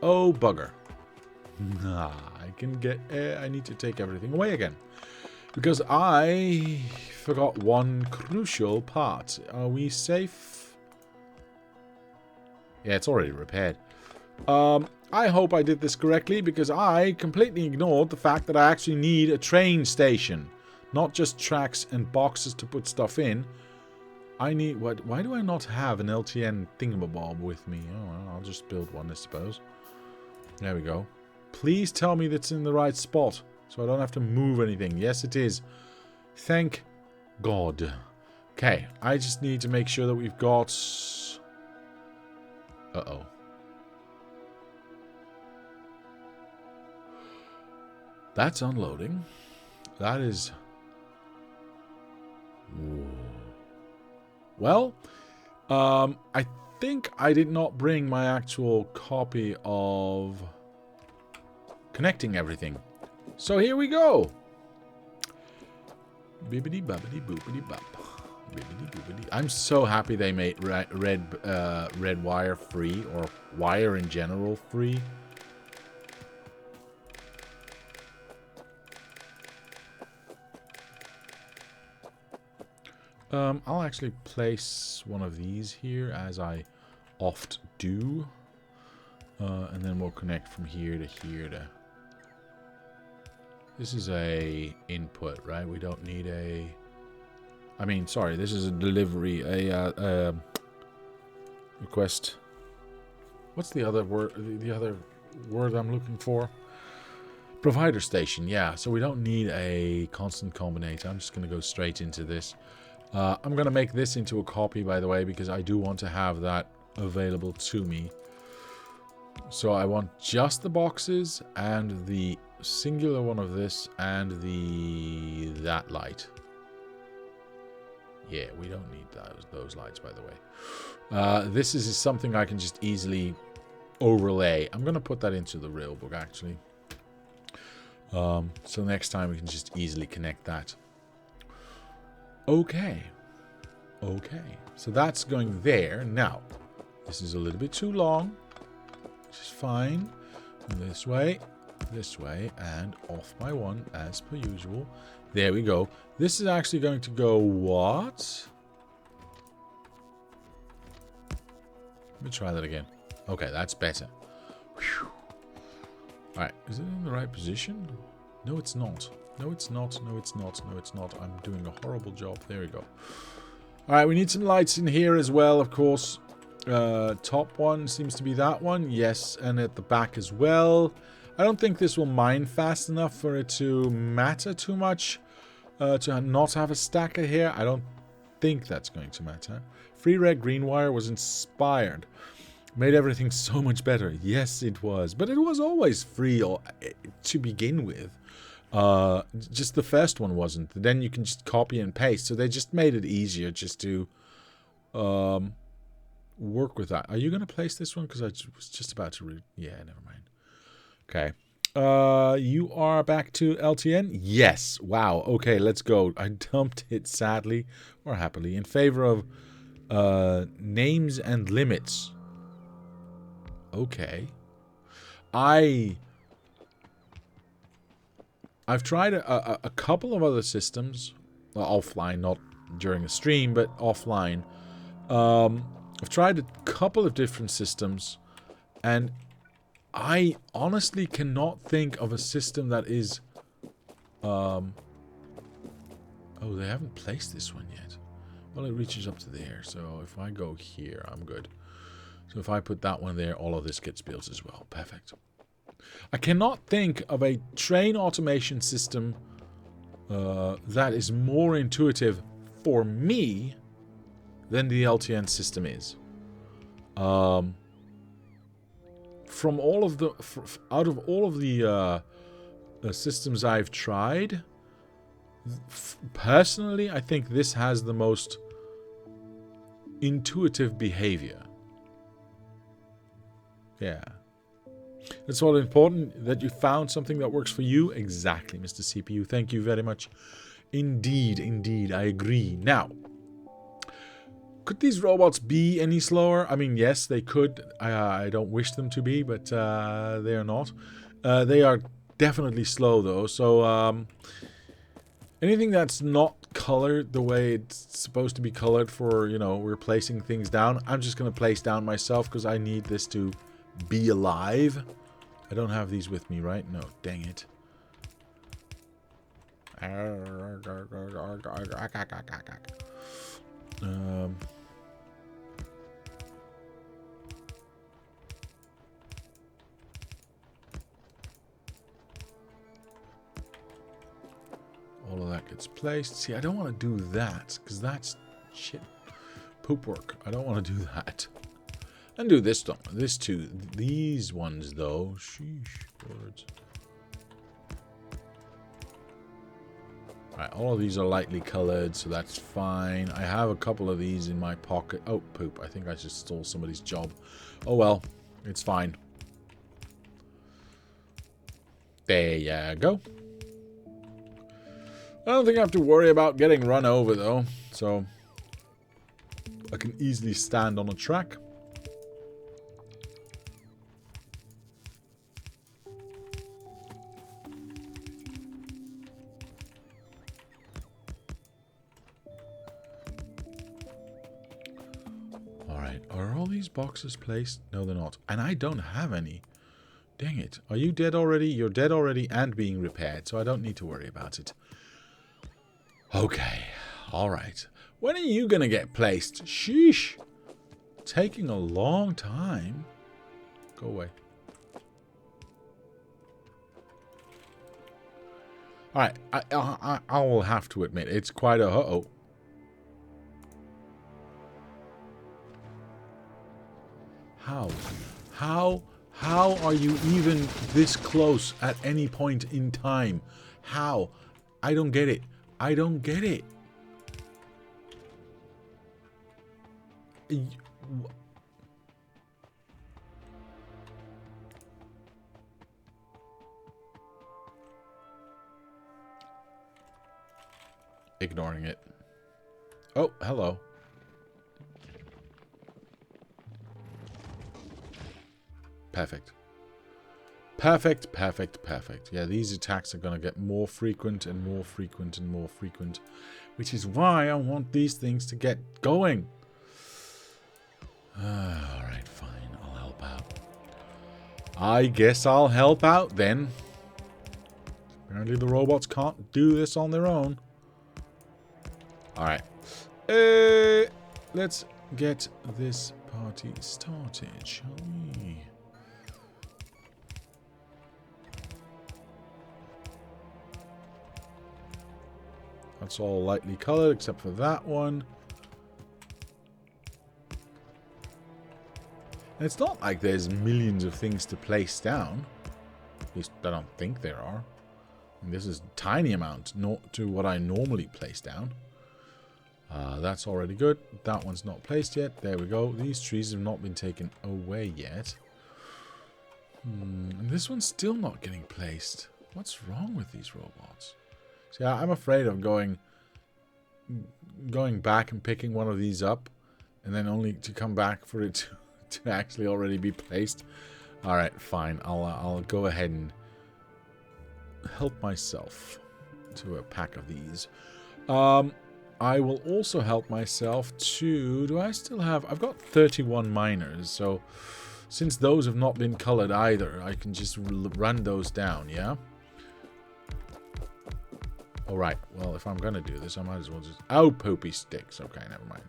Oh, bugger. I need to take everything away again. Because I forgot one crucial part. Are we safe? Yeah, it's already repaired. I hope I did this correctly, because I completely ignored the fact that I actually need a train station. Not just tracks and boxes to put stuff in. I need... Why do I not have an LTN thingamabob with me? Oh, well, I'll just build one, I suppose. There we go. Please tell me that's in the right spot, so I don't have to move anything. Yes, it is. Thank God. Okay, I just need to make sure that we've got... Uh-oh. That's unloading. That is... Whoa. Well, I think I did not bring my actual copy of connecting everything. So here we go. Bibbidi bobbidi boopidi bop. Bibbidi boopidi. I'm so happy they made red wire free, or wire in general free. I'll actually place one of these here, as I oft do. And then we'll connect from here to here to... This is a input, right? We don't need a... I mean, sorry, this is a delivery, a request. What's the other word? The other word I'm looking for? Provider station, yeah. So we don't need a constant combinator. I'm just going to go straight into this. I'm going to make this into a copy, by the way, because I do want to have that available to me. So I want just the boxes and the singular one of this and that light. Yeah, we don't need those lights, by the way. This is something I can just easily overlay. I'm going to put that into the railbook, actually. So next time we can just easily connect that. Okay. Okay. So that's going there. Now, this is a little bit too long. Which is fine. This way, and off by one, as per usual. There we go. This is actually going to go what? Let me try that again. Okay, that's better. Whew. Alright, is it in the right position? No, it's not. No, it's not. No, it's not. No, it's not. I'm doing a horrible job. There we go. Alright, we need some lights in here as well, of course. Top one seems to be that one. Yes, and at the back as well. I don't think this will mine fast enough for it to matter too much. To not have a stacker here. I don't think that's going to matter. Free red green wire was inspired. Made everything so much better. Yes, it was. But it was always free to begin with. Just the first one wasn't. Then you can just copy and paste. So they just made it easier just to work with that. Are you going to place this one? Because I was just about to read. Yeah, never mind. Okay. You are back to LTN? Yes. Wow. Okay, let's go. I dumped it sadly or happily in favor of names and limits. Okay. I've tried a couple of other systems, well, offline, not during a stream, but offline. I've tried a couple of different systems, and I honestly cannot think of a system that is... Oh, they haven't placed this one yet. Well, it reaches up to there, so if I go here, I'm good. So if I put that one there, all of this gets built as well. Perfect. I cannot think of a train automation system that is more intuitive for me than the LTN system is. from all of the out of all of the systems I've tried, personally, I think this has the most intuitive behavior. Yeah. It's all important that you found something that works for you. Exactly, Mr. CPU. Thank you very much. Indeed, indeed, I agree. Now, could these robots be any slower? I mean, yes, they could. I don't wish them to be, but they are not. They are definitely slow, though. So, anything that's not colored the way it's supposed to be colored for, you know, we're placing things down, I'm just going to place down myself because I need this to be alive. I don't have these with me, right? No, dang it. All of that gets placed. See, I don't want to do that because that's shit poop work. I don't want to do that. And do this though. This too. These ones though. Sheesh. Words. Alright, all of these are lightly colored, so that's fine. I have a couple of these in my pocket. Oh, poop. I think I just stole somebody's job. Oh well. It's fine. There you go. I don't think I have to worry about getting run over though. So I can easily stand on a track. Are all these boxes placed? No, they're not. And I don't have any. Dang it. Are you dead already? You're dead already and being repaired, so I don't need to worry about it. Okay. Alright. When are you going to get placed? Sheesh. Taking a long time. Go away. Alright. I will have to admit, it's quite a... Uh-oh. How are you even this close at any point in time? How? I don't get it. I don't get it. Ignoring it. Oh, hello. Perfect. Perfect, perfect, perfect. Yeah, these attacks are going to get more frequent and more frequent and more frequent. Which is why I want these things to get going. Alright, fine. I'll help out. I guess I'll help out then. Apparently the robots can't do this on their own. Alright. Let's get this party started, shall we? That's all lightly colored except for that one. And it's not like there's millions of things to place down. At least I don't think there are. And this is a tiny amount to what I normally place down. That's already good. That one's not placed yet. There we go. These trees have not been taken away yet. And this one's still not getting placed. What's wrong with these robots? See, I'm afraid of going back and picking one of these up, and then only to come back for it to actually already be placed. All right, fine. I'll go ahead and help myself to a pack of these. I will also help myself to... Do I still have... I've got 31 miners, so since those have not been colored either, I can just run those down, yeah? Alright, well, if I'm going to do this, I might as well just... Oh, poopy sticks. Okay, never mind.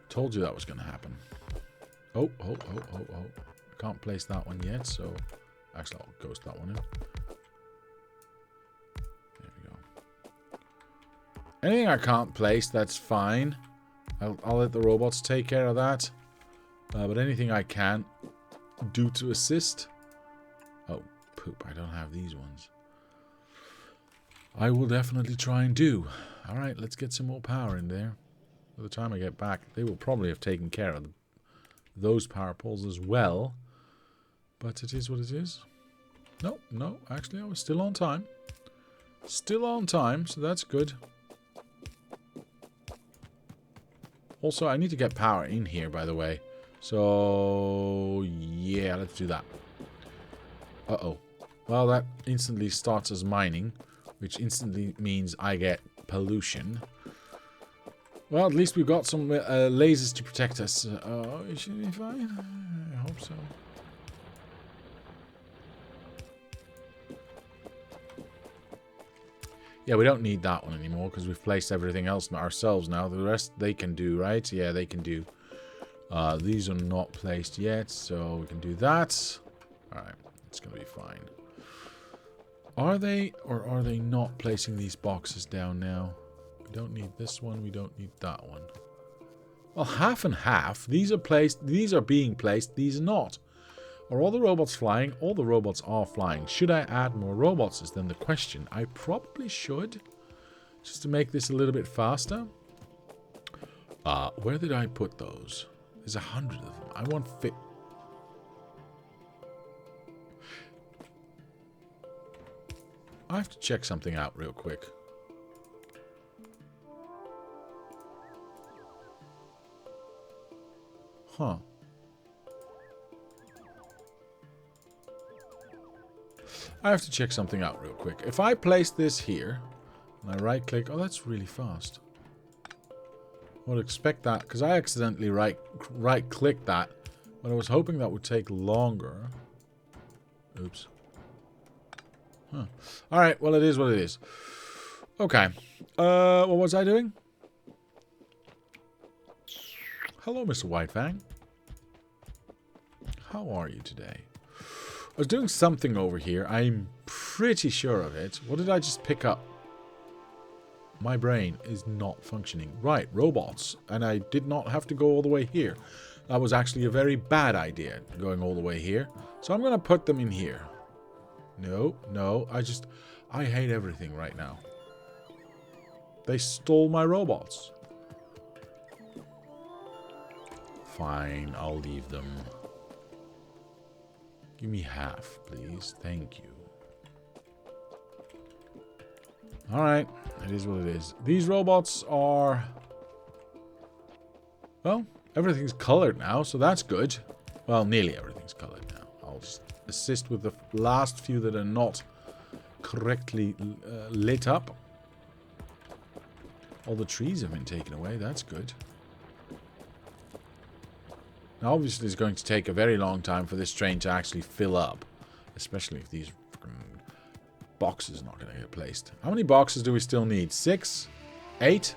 Told you that was going to happen. Oh. I can't place that one yet, so... Actually, I'll ghost that one in. There we go. Anything I can't place, that's fine. I'll let the robots take care of that. But anything I can... do to assist? Oh, poop. I don't have these ones. I will definitely try and do. Alright, let's get some more power in there. By the time I get back, they will probably have taken care of those power poles as well. But it is what it is. No, no, actually I was still on time. Still on time, so that's good. Also, I need to get power in here, by the way. So, yeah, let's do that. Uh-oh. Well, that instantly starts us mining, which instantly means I get pollution. Well, at least we've got some lasers to protect us. Oh, it should be fine. I hope so. Yeah, we don't need that one anymore because we've placed everything else ourselves now. The rest they can do, right? Yeah, they can do. These are not placed yet, so we can do that. Alright, it's going to be fine. Are they or are they not placing these boxes down now? We don't need this one. We don't need that one. Well, half and half. These are placed. These are being placed. These are not. Are all the robots flying? All the robots are flying. Should I add more robots is then the question. I probably should. Just to make this a little bit faster. Where did I put those? There's 100 of them. I want fit. I have to check something out real quick. Huh. I have to check something out real quick. If I place this here, and I right click, oh, that's really fast. I would expect that, because I accidentally right clicked that, but I was hoping that would take longer. Oops. Huh. Alright, well it is what it is. Okay. What was I doing? Hello, Mr. Whitefang. How are you today? I was doing something over here. I'm pretty sure of it. What did I just pick up? My brain is not functioning. Right, robots. And I did not have to go all the way here. That was actually a very bad idea, going all the way here. So I'm going to put them in here. No, no. I hate everything right now. They stole my robots. Fine, I'll leave them. Give me half, please. Thank you. Alright, it is what it is. These robots are... Well, everything's colored now, so that's good. Well, nearly everything's colored now. I'll just assist with the last few that are not correctly lit up. All the trees have been taken away. That's good. Now, obviously, it's going to take a very long time for this train to actually fill up. Especially if these boxes are not going to get placed. How many boxes do we still need? 6? 8?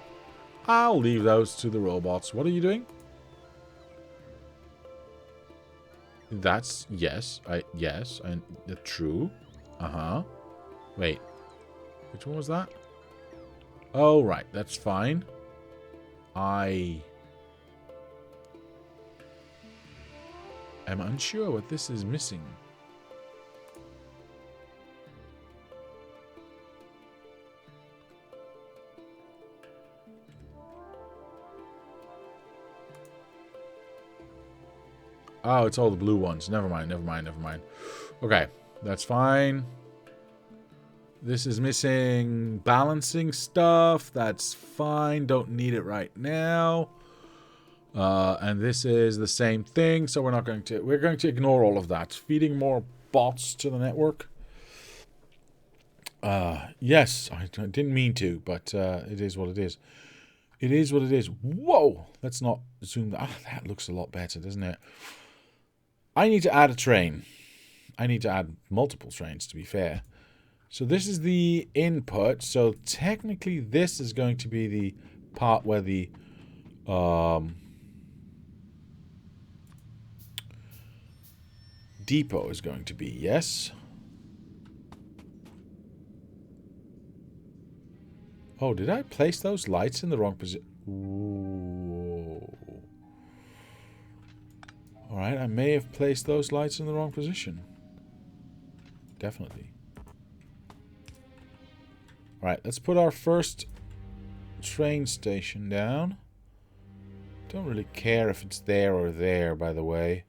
I'll leave those to the robots. What are you doing? That's... Yes. Yes. And true. Uh-huh. Wait. Which one was that? Oh, right. That's fine. I... I'm unsure what this is missing. Oh, it's all the blue ones. Never mind, never mind, never mind. Okay, that's fine. This is missing balancing stuff. That's fine. Don't need it right now. And this is the same thing, so we're going to ignore all of that. Feeding more bots to the network. Yes, I didn't mean to, but it is what it is. It is what it is. Whoa! Let's not zoom that. Ah, that looks a lot better, doesn't it? I need to add a train. I need to add multiple trains, to be fair. So this is the input. So technically this is going to be the part where the... depot is going to be, yes? Oh, did I place those lights in the wrong position? Alright, I may have placed those lights in the wrong position. Definitely. Alright, let's put our first train station down. Don't really care if it's there or there, by the way.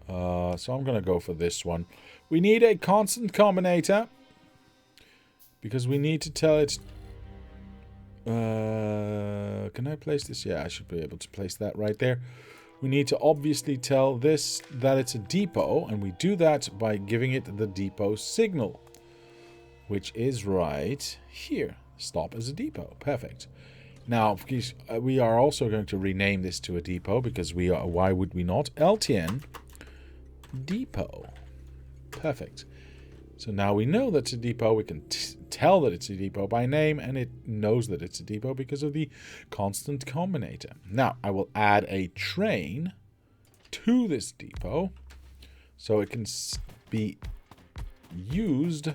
So I'm going to go for this one. We need a constant combinator. Because we need to tell it... can I place this? Yeah, I should be able to place that right there. We need to obviously tell this that it's a depot. And we do that by giving it the depot signal. Which is right here. Stop as a depot. Perfect. Now, we are also going to rename this to a depot. Because we are... Why would we not? LTN depot. Perfect. So now we know that's a depot. We can tell that it's a depot by name, and it knows that it's a depot because of the constant combinator. Now, I will add a train to this depot so it can be used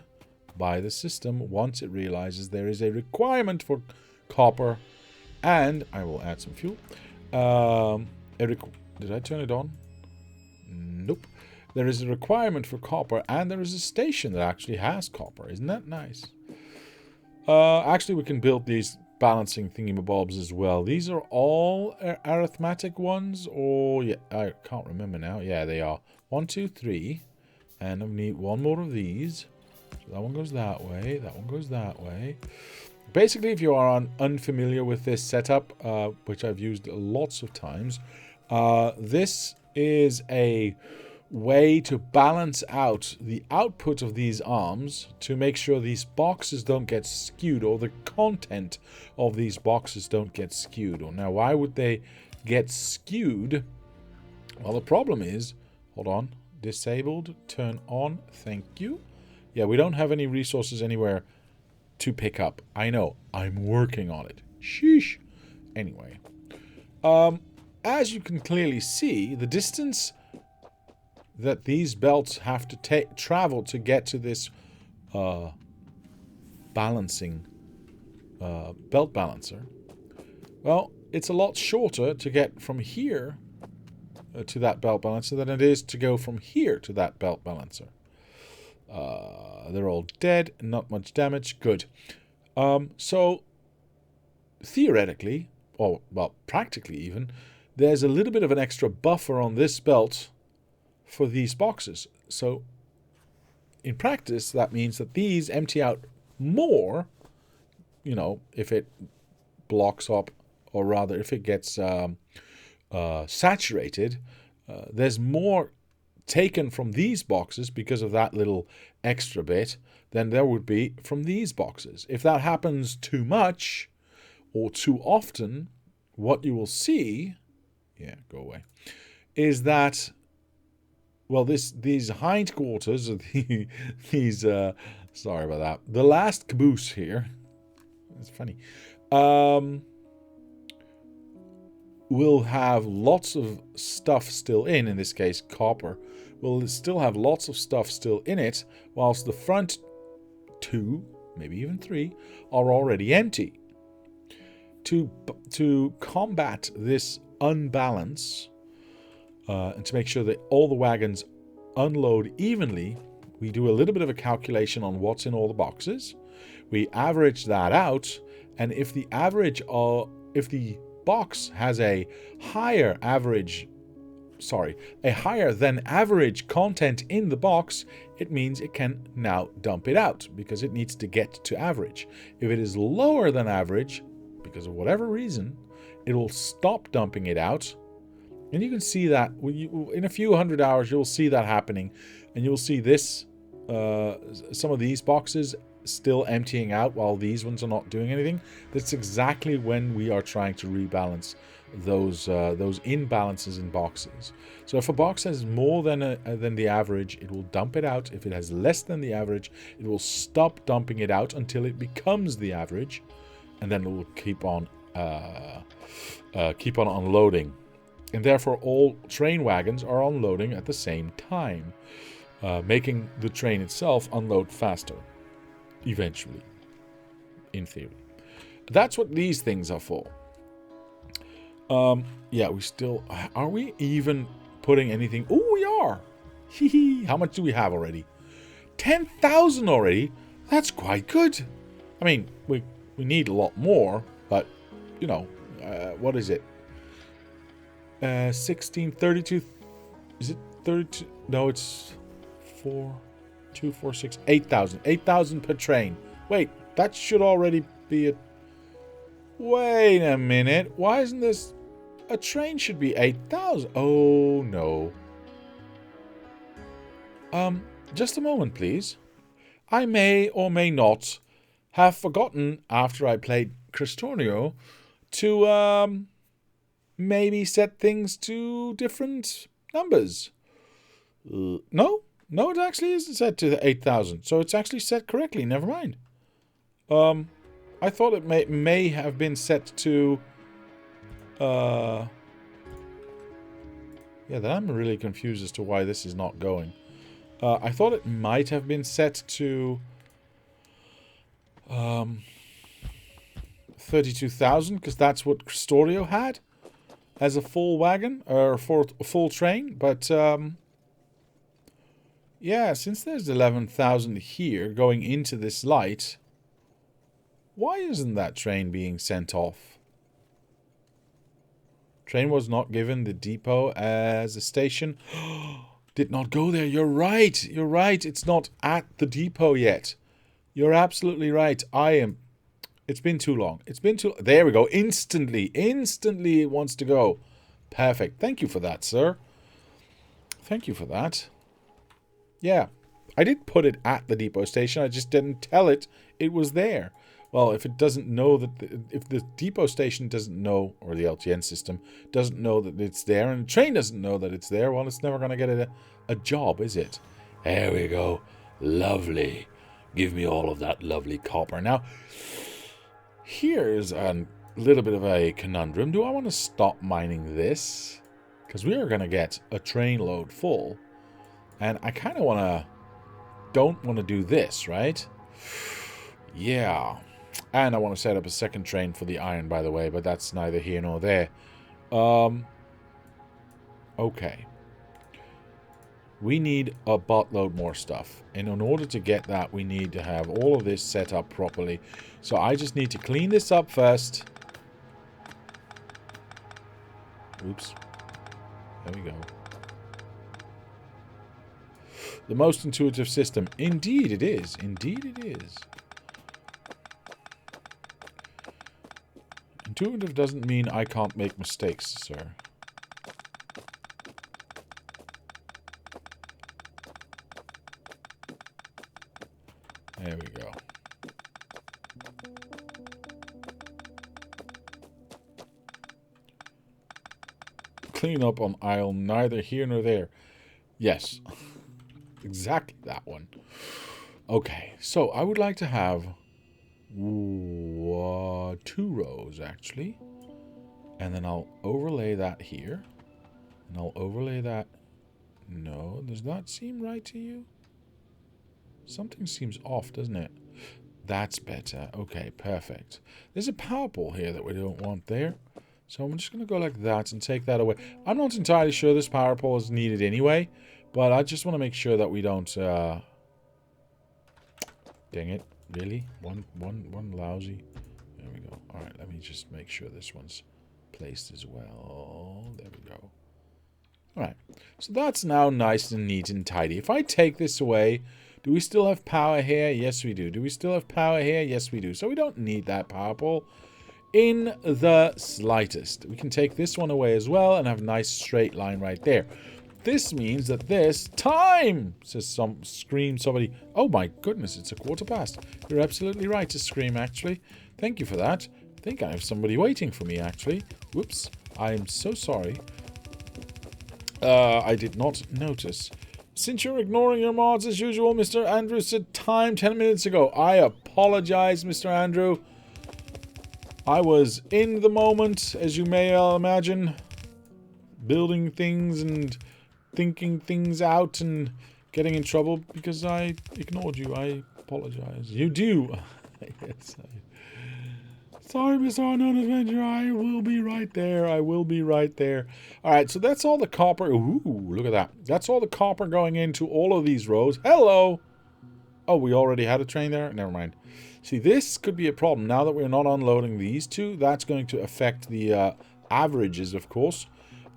by the system once it realizes there is a requirement for copper, and I will add some fuel. Did I turn it on? Nope. There is a requirement for copper, and there is a station that actually has copper. Isn't that nice? Actually, we can build these balancing thingamabobs as well. These are all arithmetic ones, or... Yeah, I can't remember now. Yeah, they are. 1, 2, 3. And I need one more of these. So that one goes that way. That one goes that way. Basically, if you are unfamiliar with this setup, which I've used lots of times, this is a way to balance out the output of these arms to make sure these boxes don't get skewed, or the content of these boxes don't get skewed. Or now, why would they get skewed? Well, the problem is, hold on, disabled, turn on, thank you. Yeah, we don't have any resources anywhere to pick up. I know, I'm working on it. Sheesh. Anyway, as you can clearly see, the distance that these belts have to travel to get to this balancing belt balancer, well, it's a lot shorter to get from here to that belt balancer than it is to go from here to that belt balancer. They're all dead, not much damage, good. So theoretically, or well, practically even, there's a little bit of an extra buffer on this belt for these boxes. So in practice, that means that these empty out more, you know, if it blocks up, or rather if it gets saturated, there's more taken from these boxes because of that little extra bit than there would be from these boxes. If that happens too much or too often, what you will see, yeah, go away, is that, well, these hindquarters, these sorry about that, the last caboose here, it's funny, will have lots of stuff still in this case copper, will still have lots of stuff still in it, whilst the front 2, maybe even 3, are already empty. To combat this unbalance, and to make sure that all the wagons unload evenly, we do a little bit of a calculation on what's in all the boxes. We average that out, and if the box has a higher than average content in the box, it means it can now dump it out because it needs to get to average. If it is lower than average, because of whatever reason, it will stop dumping it out. And you can see that in a few hundred hours, you'll see that happening. And you'll see this, some of these boxes still emptying out while these ones are not doing anything. That's exactly when we are trying to rebalance those imbalances in boxes. So if a box has more than the average, it will dump it out. If it has less than the average, it will stop dumping it out until it becomes the average, and then it will keep on unloading. And therefore, all train wagons are unloading at the same time, making the train itself unload faster, eventually, in theory. That's what these things are for. Yeah, we still... Are we even putting anything... Oh, we are! Hee hee. How much do we have already? 10,000 already? That's quite good. I mean, we need a lot more, but, you know, what is it? 16, 32... Is it 32? No, it's 4, 2, 4, 6, 8,000. 8,000 per train. Wait, that should already be a... Wait a minute. Why isn't this... A train should be 8,000. Oh, no. Just a moment, please. I may or may not have forgotten, after I played Factorio, to, maybe set things to different numbers. No, it actually isn't set to 8,000. So it's actually set correctly. Never mind. I thought it may have been set to... Yeah, then I'm really confused as to why this is not going. I thought it might have been set to... 32,000, because that's what Factorio had as a full wagon, or for a full train, but yeah, since there's 11,000 here going into this light, why isn't that train being sent off? Train was not given the depot as a station. Did not go there. You're right. You're right. It's not at the depot yet. You're absolutely right. It's been too long. It's been too... There we go. Instantly it wants to go. Perfect. Thank you for that, sir. Thank you for that. Yeah. I did put it at the depot station. I just didn't tell it was there. Well, if it doesn't know that... if the depot station doesn't know, or the LTN system doesn't know that it's there, and the train doesn't know that it's there, well, it's never going to get a job, is it? There we go. Lovely. Give me all of that lovely copper. Now... Here's a little bit of a conundrum. Do I want to stop mining this? Because we are going to get a train load full. And I kind of don't want to do this, right? Yeah. And I want to set up a second train for the iron, by the way. But that's neither here nor there. Okay. We need a buttload more stuff. And in order to get that, we need to have all of this set up properly. So I just need to clean this up first. Oops. There we go. The most intuitive system. Indeed it is. Indeed it is. Intuitive doesn't mean I can't make mistakes, sir. There we go. Clean up on aisle neither here nor there. Yes. Exactly that one. Okay, so I would like to have 2 rows, actually. And then I'll overlay that here. And I'll overlay that... No, does that seem right to you? Something seems off, doesn't it? That's better. Okay, perfect. There's a power pole here that we don't want there. So I'm just going to go like that and take that away. I'm not entirely sure this power pole is needed anyway. But I just want to make sure that we don't... Dang it. Really? One lousy... There we go. Alright, let me just make sure this one's placed as well. There we go. Alright. So that's now nice and neat and tidy. If I take this away... Do we still have power here? Yes, we do. Do we still have power here? Yes, we do. So we don't need that power pole in the slightest. We can take this one away as well and have a nice straight line right there. This means that this time, says somebody. Oh my goodness, it's 1:15. You're absolutely right to scream, actually. Thank you for that. I think I have somebody waiting for me, actually. Whoops. I'm so sorry. I did not notice. Since you're ignoring your mods as usual, Mr. Andrew said time 10 minutes ago. I apologize, Mr. Andrew. I was in the moment, as you may imagine, building things and thinking things out and getting in trouble because I ignored you. I apologize. You do. Yes. Sorry, Mr. Unknown Adventure. I will be right there. I will be right there. All right, so that's all the copper. Ooh, look at that. That's all the copper going into all of these rows. Hello. Oh, we already had a train there? Never mind. See, this could be a problem. Now that we're not unloading these two, that's going to affect the averages, of course,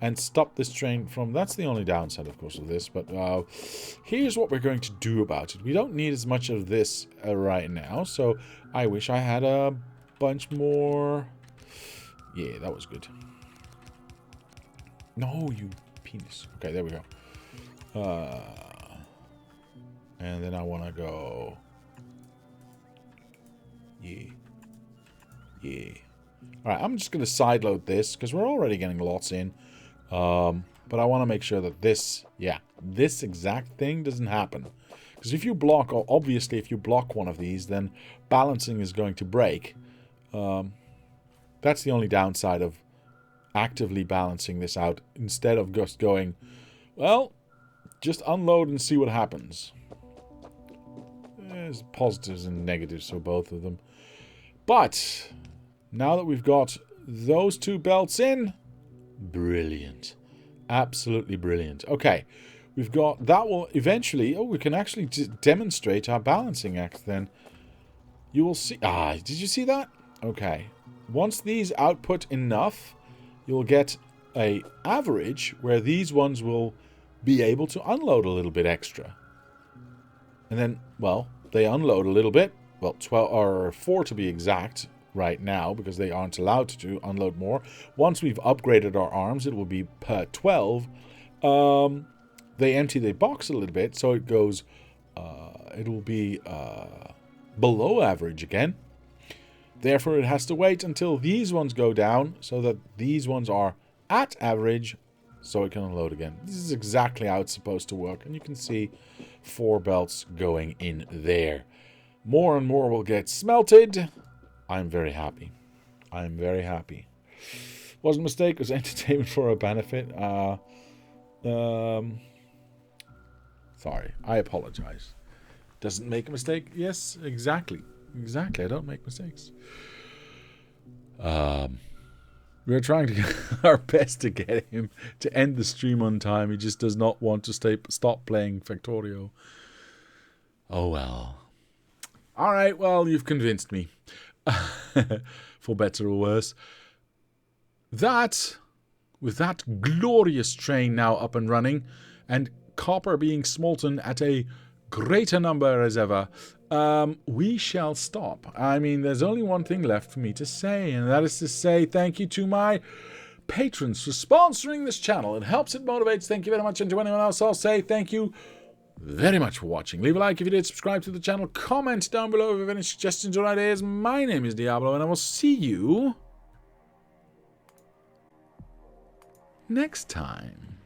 and stop this train from... That's the only downside, of course, of this. But here's what we're going to do about it. We don't need as much of this right now, so I wish I had a bunch more... Yeah, that was good. No, you penis. Okay, there we go. And then I want to go... Yeah. Alright, I'm just going to sideload this, because we're already getting lots in. But I want to make sure that this exact thing doesn't happen. Because if you block, obviously if you block one of these, then balancing is going to break. That's the only downside of actively balancing this out, instead of just going, well, just unload and see what happens. There's positives and negatives for both of them. But now that we've got those two belts in, brilliant. Absolutely brilliant. Okay, we've got... That will eventually... Oh, we can actually demonstrate our balancing act then. You will see... Ah, did you see that? Okay. Once these output enough, you'll get a average where these ones will be able to unload a little bit extra. And then, well, they unload a little bit. Well, 12 or 4 to be exact right now, because they aren't allowed to unload more. Once we've upgraded our arms, it will be per 12. They empty the box a little bit, so it goes... it will be below average again. Therefore, it has to wait until these ones go down, so that these ones are at average, so it can unload again. This is exactly how it's supposed to work, and you can see 4 belts going in there. More and more will get smelted. I'm very happy. I'm very happy. Wasn't a mistake. It was entertainment for a benefit. Sorry. I apologize. Doesn't make a mistake? Yes, exactly. Exactly. I don't make mistakes. We're trying to get our best to get him to end the stream on time. He just does not want to stop playing Factorio. Oh well. Alright, well, you've convinced me. For better or worse. That, with that glorious train now up and running, and copper being smolten at a greater number as ever, we shall stop. I mean, there's only one thing left for me to say, and that is to say thank you to my patrons for sponsoring this channel. It helps, it motivates. Thank you very much. And to anyone else, I'll say thank you very much for watching. Leave a like if you did, subscribe to the channel, comment down below if you have any suggestions or ideas. My name is Diablo, and I will see you next time.